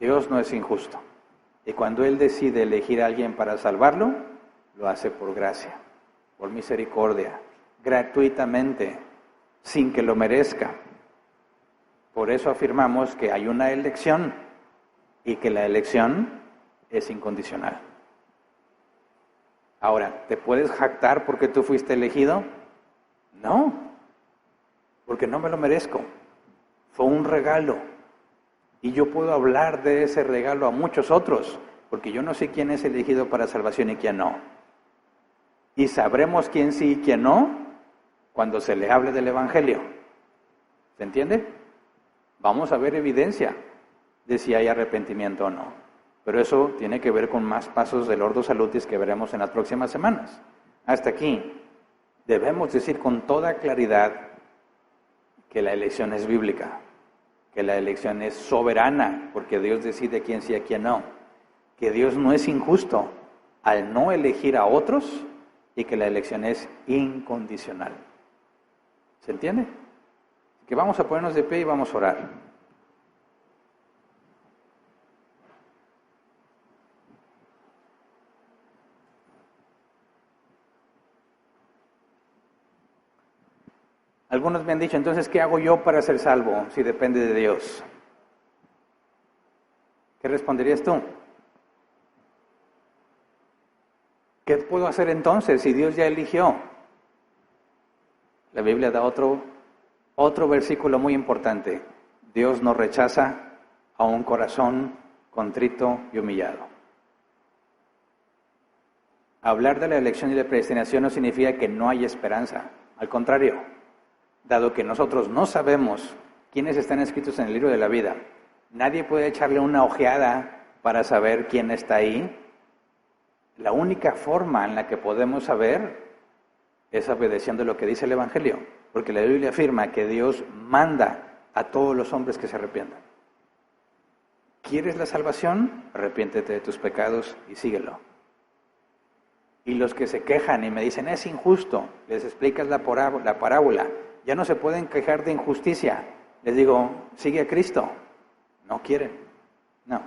Dios no es injusto. Y cuando Él decide elegir a alguien para salvarlo, lo hace por gracia, por misericordia, gratuitamente, sin que lo merezca. Por eso afirmamos que hay una elección y que la elección es incondicional. Ahora, ¿te puedes jactar porque tú fuiste elegido? No, porque no me lo merezco. Fue un regalo. Y yo puedo hablar de ese regalo a muchos otros, porque yo no sé quién es elegido para salvación y quién no. Y sabremos quién sí y quién no cuando se le hable del Evangelio. ¿Se entiende? Vamos a ver evidencia de si hay arrepentimiento o no. Pero eso tiene que ver con más pasos del Ordo Salutis que veremos en las próximas semanas. Hasta aquí, debemos decir con toda claridad que la elección es bíblica, que la elección es soberana, porque Dios decide quién sí y a quién no, que Dios no es injusto al no elegir a otros y que la elección es incondicional. ¿Se entiende? Que vamos a ponernos de pie y vamos a orar. Algunos me han dicho, entonces, ¿qué hago yo para ser salvo si depende de Dios? ¿Qué responderías tú? ¿Qué puedo hacer entonces si Dios ya eligió? La Biblia da otro versículo muy importante. Dios no rechaza a un corazón contrito y humillado. Hablar de la elección y la predestinación no significa que no hay esperanza. Al contrario, dado que nosotros no sabemos quiénes están escritos en el libro de la vida, nadie puede echarle una ojeada para saber quién está ahí. La única forma en la que podemos saber es obedeciendo lo que dice el Evangelio, porque la Biblia afirma que Dios manda a todos los hombres que se arrepientan. ¿Quieres la salvación? Arrepiéntete de tus pecados y síguelo. Y los que se quejan y me dicen, es injusto, les explicas la parábola, ya no se pueden quejar de injusticia. Les digo, sigue a Cristo. No quieren. No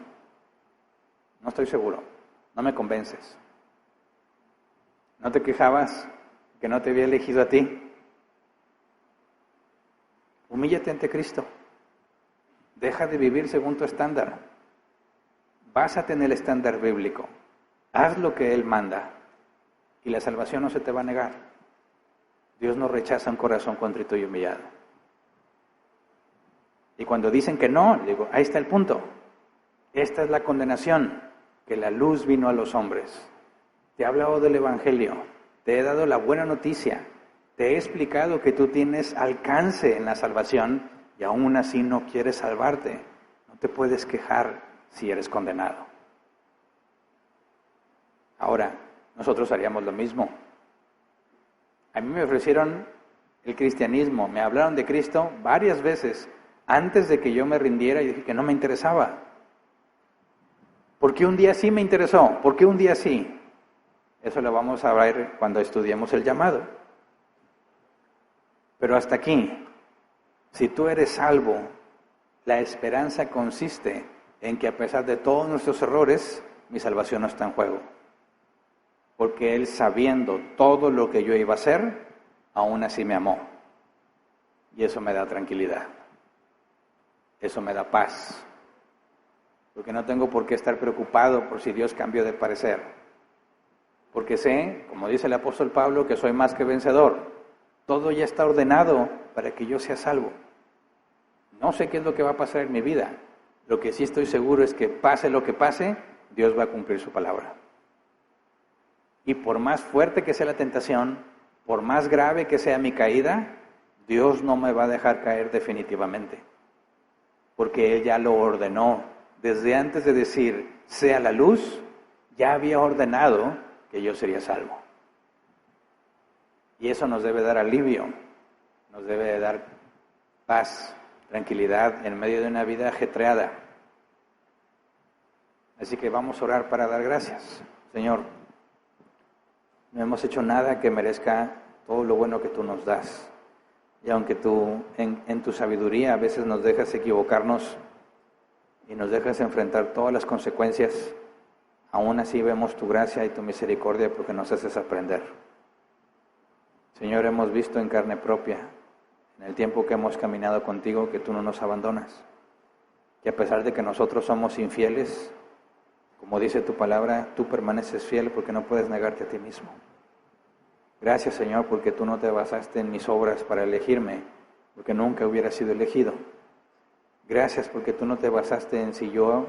estoy seguro. No me convences. ¿No te quejabas que no te había elegido a ti? Humíllate ante Cristo. Deja de vivir según tu estándar. básate en el estándar bíblico, haz lo que Él manda y la salvación no se te va a negar. Dios no rechaza un corazón contrito y humillado. Y cuando dicen que no, digo, ahí está el punto. Esta es la condenación, que la luz vino a los hombres. Te he hablado del Evangelio, te he dado la buena noticia, te he explicado que tú tienes alcance en la salvación y aún así no quieres salvarte. No te puedes quejar si eres condenado. Ahora, nosotros haríamos lo mismo. A mí me ofrecieron el cristianismo, me hablaron de Cristo varias veces antes de que yo me rindiera y dije que no me interesaba. ¿Por qué un día sí me interesó? ¿Por qué un día sí? Eso lo vamos a ver cuando estudiemos el llamado. Pero hasta aquí, si tú eres salvo, la esperanza consiste en que a pesar de todos nuestros errores, mi salvación no está en juego. Porque Él, sabiendo todo lo que yo iba a hacer, aún así me amó. Y eso me da tranquilidad. Eso me da paz. Porque no tengo por qué estar preocupado por si Dios cambió de parecer. Porque sé, como dice el apóstol Pablo, que soy más que vencedor. Todo ya está ordenado para que yo sea salvo. No sé qué es lo que va a pasar en mi vida. Lo que sí estoy seguro es que pase lo que pase, Dios va a cumplir su palabra. Y por más fuerte que sea la tentación, por más grave que sea mi caída, Dios no me va a dejar caer definitivamente. Porque Él ya lo ordenó. Desde antes de decir, sea la luz, ya había ordenado que yo sería salvo. Y eso nos debe dar alivio, nos debe dar paz, tranquilidad en medio de una vida ajetreada. Así que vamos a orar para dar gracias. Señor, no hemos hecho nada que merezca todo lo bueno que tú nos das. Y aunque tú en tu sabiduría a veces nos dejas equivocarnos y nos dejas enfrentar todas las consecuencias, aún así vemos tu gracia y tu misericordia porque nos haces aprender. Señor, hemos visto en carne propia, en el tiempo que hemos caminado contigo, que tú no nos abandonas. Que a pesar de que nosotros somos infieles, como dice tu palabra, tú permaneces fiel porque no puedes negarte a ti mismo. Gracias, Señor, porque tú no te basaste en mis obras para elegirme, porque nunca hubiera sido elegido. Gracias porque tú no te basaste en si yo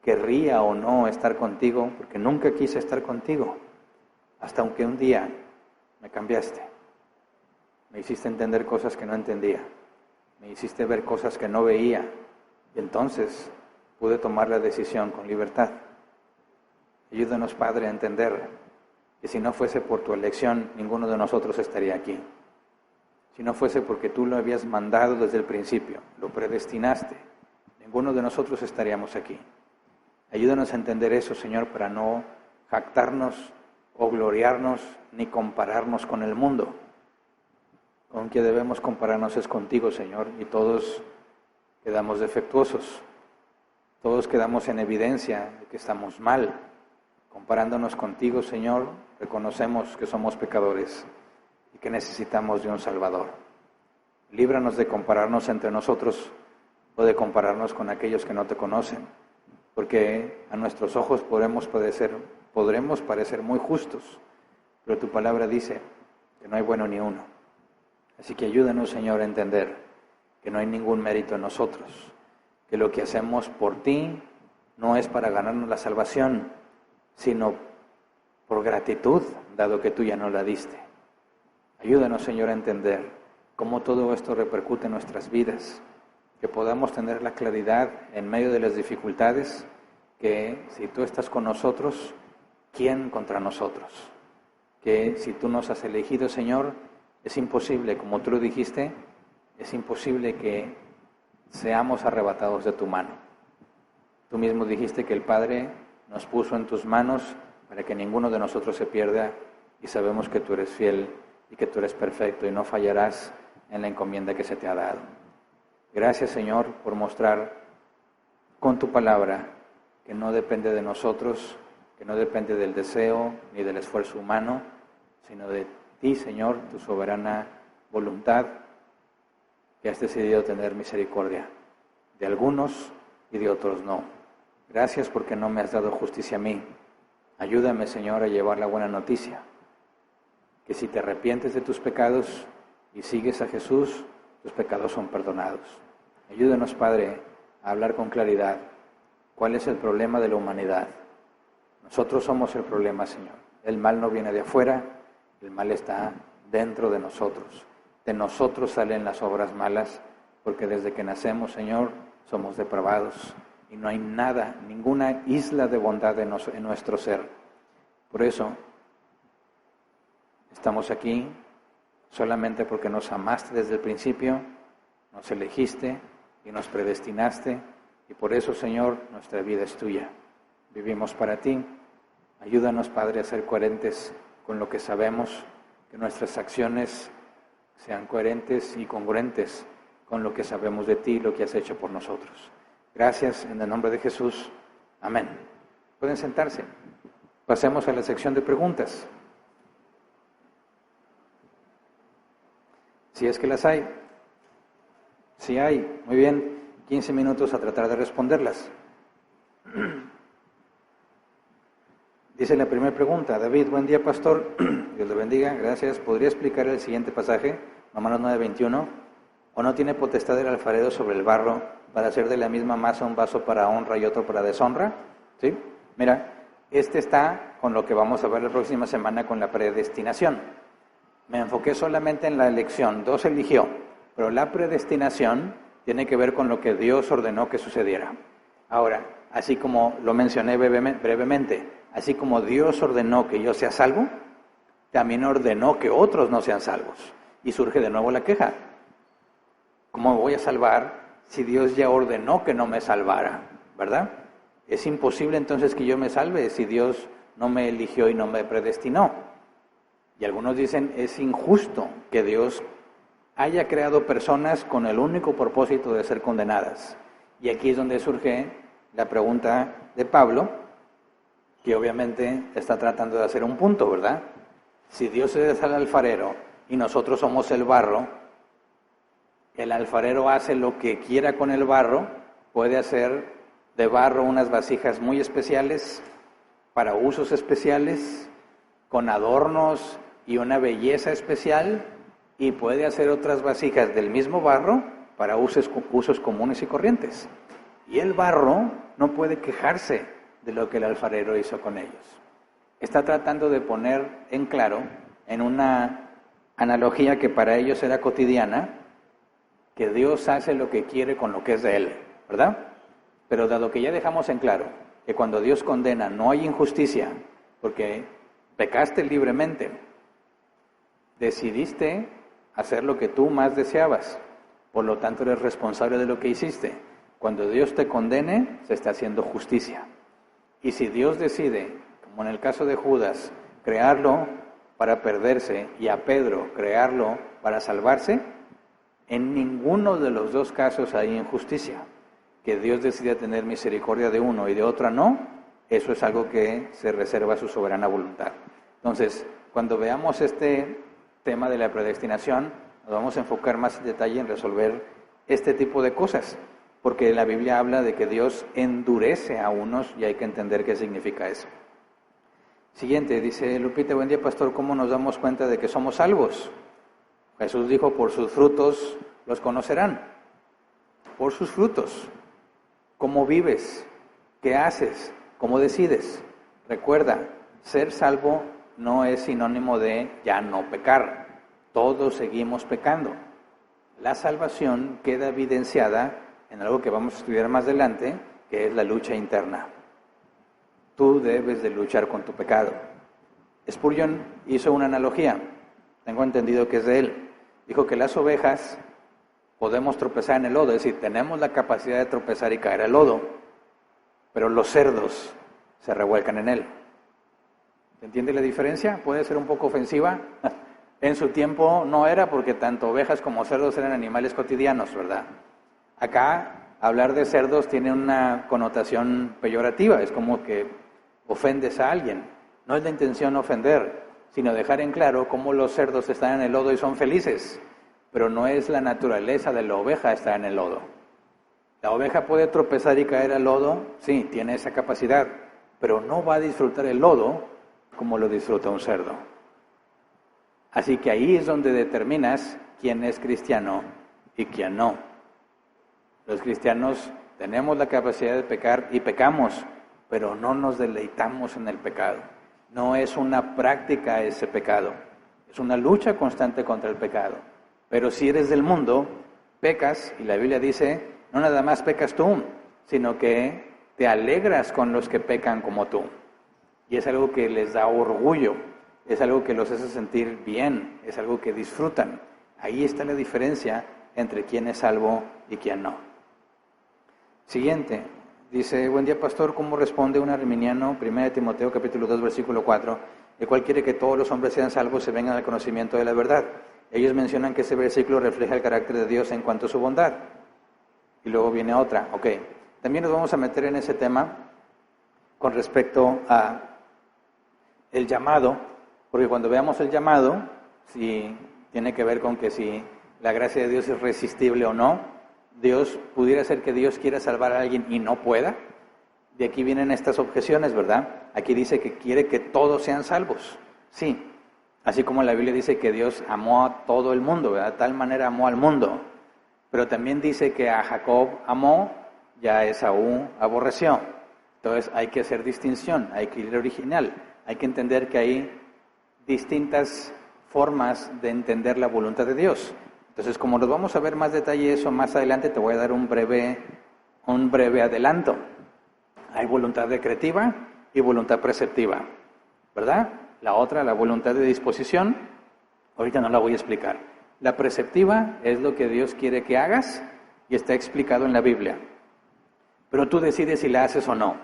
querría o no estar contigo, porque nunca quise estar contigo, hasta aunque un día me cambiaste. Me hiciste entender cosas que no entendía, me hiciste ver cosas que no veía, y entonces pude tomar la decisión con libertad. Ayúdanos, Padre, a entender que si no fuese por tu elección, ninguno de nosotros estaría aquí. Si no fuese porque tú lo habías mandado desde el principio, lo predestinaste, ninguno de nosotros estaríamos aquí. Ayúdanos a entender eso, Señor, para no jactarnos o gloriarnos ni compararnos con el mundo. Con quien debemos compararnos es contigo, Señor, y todos quedamos defectuosos. Todos quedamos en evidencia de que estamos mal. Comparándonos contigo, Señor, reconocemos que somos pecadores y que necesitamos de un Salvador. Líbranos de compararnos entre nosotros o de compararnos con aquellos que no te conocen, porque a nuestros ojos podremos parecer muy justos, pero tu palabra dice que no hay bueno ni uno. Así que ayúdanos, Señor, a entender que no hay ningún mérito en nosotros, que lo que hacemos por ti no es para ganarnos la salvación, sino por gratitud, dado que tú ya no la diste. Ayúdanos, Señor, a entender cómo todo esto repercute en nuestras vidas, que podamos tener la claridad en medio de las dificultades, que si tú estás con nosotros, ¿quién contra nosotros? Que si tú nos has elegido, Señor, es imposible, como tú lo dijiste, es imposible que seamos arrebatados de tu mano. Tú mismo dijiste que el Padre nos puso en tus manos para que ninguno de nosotros se pierda, y sabemos que tú eres fiel y que tú eres perfecto y no fallarás en la encomienda que se te ha dado. Gracias, Señor, por mostrar con tu palabra que no depende de nosotros, que no depende del deseo ni del esfuerzo humano, sino de ti, Señor, tu soberana voluntad, que has decidido tener misericordia de algunos y de otros no. Gracias porque no me has dado justicia a mí. Ayúdame, Señor, a llevar la buena noticia. Que si te arrepientes de tus pecados y sigues a Jesús, tus pecados son perdonados. Ayúdanos, Padre, a hablar con claridad. ¿Cuál es el problema de la humanidad? Nosotros somos el problema, Señor. El mal no viene de afuera, el mal está dentro de nosotros. De nosotros salen las obras malas, porque desde que nacemos, Señor, somos depravados y no hay nada, ninguna isla de bondad en nuestro ser. Por eso, estamos aquí solamente porque nos amaste desde el principio, nos elegiste y nos predestinaste, y por eso, Señor, nuestra vida es tuya. Vivimos para ti. Ayúdanos, Padre, a ser coherentes con lo que sabemos, que nuestras acciones sean coherentes y congruentes con lo que sabemos de ti y lo que has hecho por nosotros. Gracias, en el nombre de Jesús. Amén. Pueden sentarse. Pasemos a la sección de preguntas. Si es que las hay. Si hay, muy bien, 15 minutos a tratar de responderlas. Dice la primera pregunta, David, buen día, pastor. Dios le bendiga, gracias. ¿Podría explicar el siguiente pasaje, Romanos 9:21? ¿O no tiene potestad el alfarero sobre el barro para hacer de la misma masa un vaso para honra y otro para deshonra? ¿Sí? Mira, está con lo que vamos a ver la próxima semana con la predestinación. Me enfoqué solamente en la elección, Dios eligió, pero la predestinación tiene que ver con lo que Dios ordenó que sucediera. Ahora, así como lo mencioné brevemente, así como Dios ordenó que yo sea salvo, también ordenó que otros no sean salvos. Y surge de nuevo la queja. ¿Cómo me voy a salvar si Dios ya ordenó que no me salvara? ¿Verdad? Es imposible entonces que yo me salve si Dios no me eligió y no me predestinó. Y algunos dicen, es injusto que Dios haya creado personas con el único propósito de ser condenadas. Y aquí es donde surge la pregunta de Pablo, que obviamente está tratando de hacer un punto, ¿verdad? Si Dios es el alfarero y nosotros somos el barro, el alfarero hace lo que quiera con el barro, puede hacer de barro unas vasijas muy especiales, para usos especiales, con adornos y una belleza especial, y puede hacer otras vasijas del mismo barro para usos comunes y corrientes. Y el barro no puede quejarse de lo que el alfarero hizo con ellos. Está tratando de poner en claro, en una analogía que para ellos era cotidiana, que Dios hace lo que quiere con lo que es de Él, ¿verdad? Pero dado que ya dejamos en claro que cuando Dios condena no hay injusticia, porque pecaste libremente, decidiste hacer lo que tú más deseabas, por lo tanto eres responsable de lo que hiciste. Cuando Dios te condene, se está haciendo justicia. Y si Dios decide, como en el caso de Judas, crearlo para perderse y a Pedro crearlo para salvarse, en ninguno de los dos casos hay injusticia. Que Dios decida tener misericordia de uno y de otro no, eso es algo que se reserva a su soberana voluntad. Entonces, cuando veamos este tema de la predestinación, nos vamos a enfocar más en detalle en resolver este tipo de cosas, porque la Biblia habla de que Dios endurece a unos y hay que entender qué significa eso. Siguiente, dice Lupita, buen día, pastor, ¿cómo nos damos cuenta de que somos salvos? Jesús dijo, por sus frutos los conocerán. Por sus frutos. ¿Cómo vives? ¿Qué haces? ¿Cómo decides? Recuerda, ser salvo no es sinónimo de ya no pecar. Todos seguimos pecando. La salvación queda evidenciada en algo que vamos a estudiar más adelante, que es la lucha interna. Tú debes de luchar con tu pecado. Spurgeon hizo una analogía, tengo entendido que es de él. Dijo que las ovejas podemos tropezar en el lodo, es decir, tenemos la capacidad de tropezar y caer al lodo, pero los cerdos se revuelcan en él. ¿Se entiende la diferencia? Puede ser un poco ofensiva. En su tiempo no era, porque tanto ovejas como cerdos eran animales cotidianos, ¿verdad? Acá, hablar de cerdos tiene una connotación peyorativa, es como que ofendes a alguien. No es la intención ofender, sino dejar en claro cómo los cerdos están en el lodo y son felices, pero no es la naturaleza de la oveja estar en el lodo. ¿La oveja puede tropezar y caer al lodo? Sí, tiene esa capacidad, pero no va a disfrutar el lodo como lo disfruta un cerdo. Así que ahí es donde determinas quién es cristiano y quién no. Los cristianos tenemos la capacidad de pecar y pecamos, pero no nos deleitamos en el pecado. No es una práctica ese pecado, es una lucha constante contra el pecado. Pero si eres del mundo, pecas, y la Biblia dice, no nada más pecas tú, sino que te alegras con los que pecan como tú. Y es algo que les da orgullo, es algo que los hace sentir bien, es algo que disfrutan. Ahí está la diferencia entre quién es salvo y quién no. Siguiente, dice, buen día pastor, ¿cómo responde un arminiano? 1 Timoteo capítulo 2 versículo 4, el cual quiere que todos los hombres sean salvos y se vengan al conocimiento de la verdad. Ellos mencionan que ese versículo refleja el carácter de Dios en cuanto a su bondad. Y luego viene otra, ok. También nos vamos a meter en ese tema con respecto a el llamado, porque cuando veamos el llamado, si tiene que ver con que si la gracia de Dios es resistible o no, pudiera ser que Dios quiera salvar a alguien y no pueda. De aquí vienen estas objeciones, ¿verdad? Aquí dice que quiere que todos sean salvos. Sí, así como la Biblia dice que Dios amó a todo el mundo, ¿verdad? De tal manera amó al mundo. Pero también dice que a Jacob amó y a Esaú aborreció. Entonces hay que hacer distinción, hay que ir original. Hay que entender que hay distintas formas de entender la voluntad de Dios. Entonces, como nos vamos a ver más detalle eso más adelante, te voy a dar un breve adelanto. Hay voluntad decretiva y voluntad preceptiva, ¿verdad? La otra, la voluntad de disposición, ahorita no la voy a explicar. La preceptiva es lo que Dios quiere que hagas y está explicado en la Biblia. Pero tú decides si la haces o no.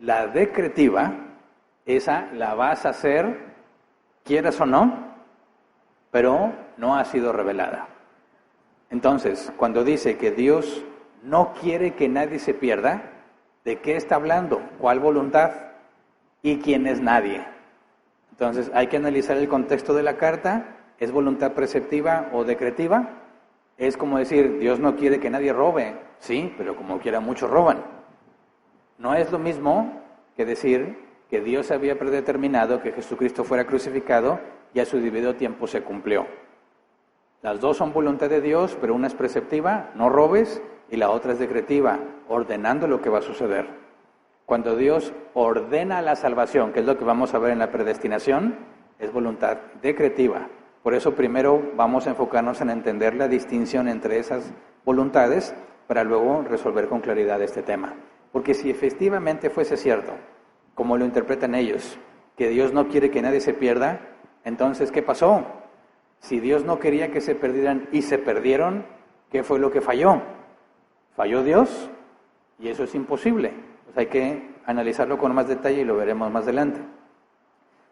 La decretiva, esa la vas a hacer, quieras o no, pero no ha sido revelada. Entonces, cuando dice que Dios no quiere que nadie se pierda, ¿de qué está hablando? ¿Cuál voluntad? ¿Y quién es nadie? Entonces, hay que analizar el contexto de la carta. ¿Es voluntad preceptiva o decretiva? Es como decir, Dios no quiere que nadie robe. Sí, pero como quiera muchos roban. No es lo mismo que decir que Dios había predeterminado que Jesucristo fuera crucificado y a su debido tiempo se cumplió. Las dos son voluntad de Dios, pero una es preceptiva, no robes, y la otra es decretiva, ordenando lo que va a suceder. Cuando Dios ordena la salvación, que es lo que vamos a ver en la predestinación, es voluntad decretiva. Por eso primero vamos a enfocarnos en entender la distinción entre esas voluntades para luego resolver con claridad este tema. Porque si efectivamente fuese cierto, como lo interpretan ellos, que Dios no quiere que nadie se pierda, entonces ¿qué pasó? Si Dios no quería que se perdieran y se perdieron, ¿qué fue lo que falló? ¿Falló Dios? Y eso es imposible. Pues hay que analizarlo con más detalle y lo veremos más adelante.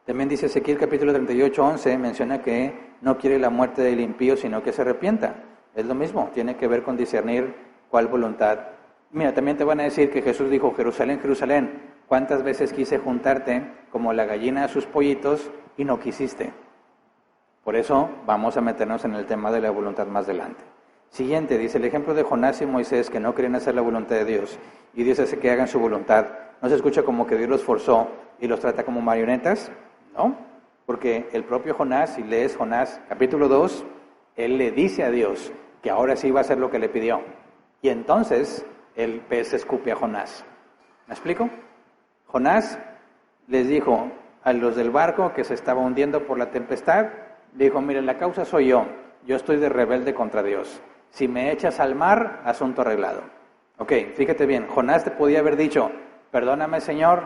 También dice Ezequiel capítulo 38, 11, menciona que no quiere la muerte del impío, sino que se arrepienta. Es lo mismo, tiene que ver con discernir cuál voluntad. Mira, también te van a decir que Jesús dijo, Jerusalén, Jerusalén, ¿cuántas veces quise juntarte como la gallina a sus pollitos y no quisiste? Por eso vamos a meternos en el tema de la voluntad más adelante. Siguiente, dice el ejemplo de Jonás y Moisés que no querían hacer la voluntad de Dios y Dios hace que hagan su voluntad. ¿No se escucha como que Dios los forzó y los trata como marionetas? No, porque el propio Jonás, si lees Jonás capítulo 2, él le dice a Dios que ahora sí va a hacer lo que le pidió. Y entonces el pez escupe a Jonás. ¿Me explico? Jonás les dijo a los del barco que se estaba hundiendo por la tempestad, dijo, miren, la causa soy yo estoy de rebelde contra Dios. Si me echas al mar, asunto arreglado. Ok, fíjate bien, Jonás te podía haber dicho, perdóname Señor,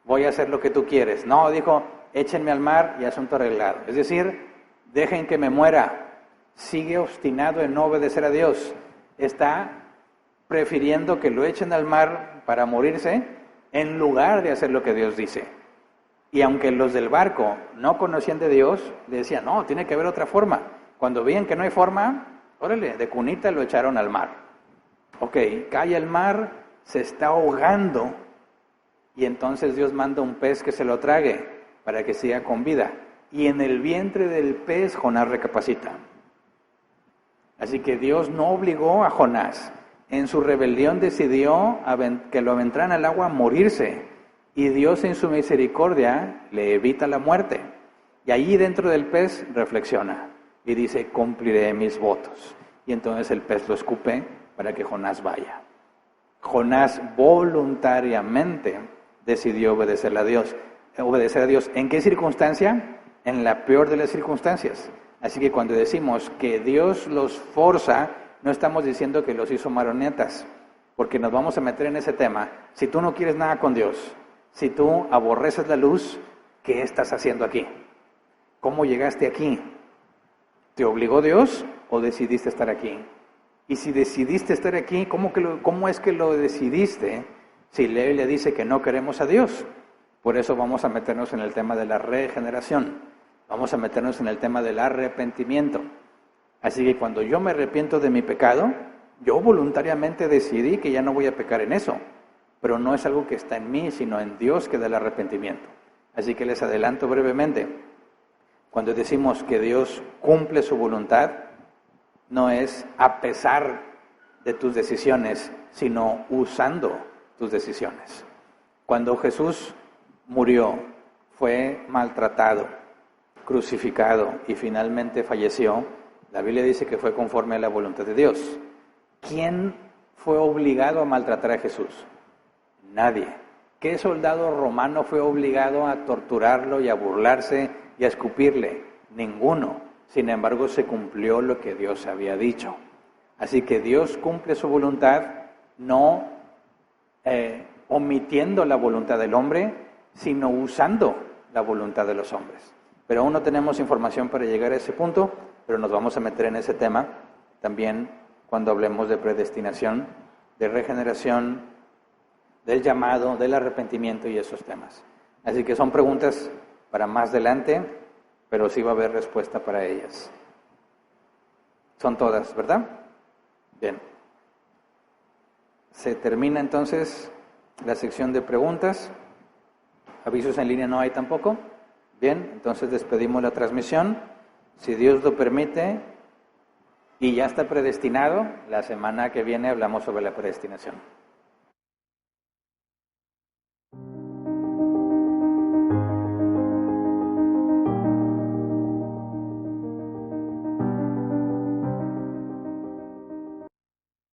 voy a hacer lo que tú quieres. No, dijo, échenme al mar y asunto arreglado. Es decir, dejen que me muera. Sigue obstinado en no obedecer a Dios. Está prefiriendo que lo echen al mar para morirse en lugar de hacer lo que Dios dice. Y aunque los del barco no conocían de Dios, le decían, no, tiene que haber otra forma. Cuando veían que no hay forma, órale, de cunita lo echaron al mar. Ok, cae al mar, se está ahogando, y entonces Dios manda un pez que se lo trague para que siga con vida. Y en el vientre del pez Jonás recapacita. Así que Dios no obligó a Jonás. en su rebelión decidió que lo aventaran al agua a morirse. Y Dios en su misericordia le evita la muerte. Y allí dentro del pez reflexiona y dice, cumpliré mis votos. Y entonces el pez lo escupe para que Jonás vaya. Jonás voluntariamente decidió obedecer a Dios. ¿En qué circunstancia? En la peor de las circunstancias. Así que cuando decimos que Dios los forza, no estamos diciendo que los hizo marionetas, porque nos vamos a meter en ese tema. Si tú no quieres nada con Dios, si tú aborreces la luz, ¿qué estás haciendo aquí? ¿Cómo llegaste aquí? ¿Te obligó Dios o decidiste estar aquí? Y si decidiste estar aquí, ¿cómo es que lo decidiste? Si la Biblia dice que no queremos a Dios. Por eso vamos a meternos en el tema de la regeneración. Vamos a meternos en el tema del arrepentimiento. Así que cuando yo me arrepiento de mi pecado, yo voluntariamente decidí que ya no voy a pecar en eso. Pero no es algo que está en mí, sino en Dios que da el arrepentimiento. Así que les adelanto brevemente. Cuando decimos que Dios cumple su voluntad, no es a pesar de tus decisiones, sino usando tus decisiones. Cuando Jesús murió, fue maltratado, crucificado y finalmente falleció, la Biblia dice que fue conforme a la voluntad de Dios. ¿Quién fue obligado a maltratar a Jesús? Nadie. ¿Qué soldado romano fue obligado a torturarlo y a burlarse y a escupirle? Ninguno. Sin embargo, se cumplió lo que Dios había dicho. Así que Dios cumple su voluntad, no omitiendo la voluntad del hombre, sino usando la voluntad de los hombres. Pero aún no tenemos información para llegar a ese punto, pero nos vamos a meter en ese tema también cuando hablemos de predestinación, de regeneración, del llamado, del arrepentimiento y esos temas. Así que son preguntas para más adelante, pero sí va a haber respuesta para ellas. Son todas, ¿verdad? Bien. Se termina entonces la sección de preguntas. Avisos en línea no hay tampoco. Bien, entonces despedimos la transmisión. Si Dios lo permite y ya está predestinado, la semana que viene hablamos sobre la predestinación.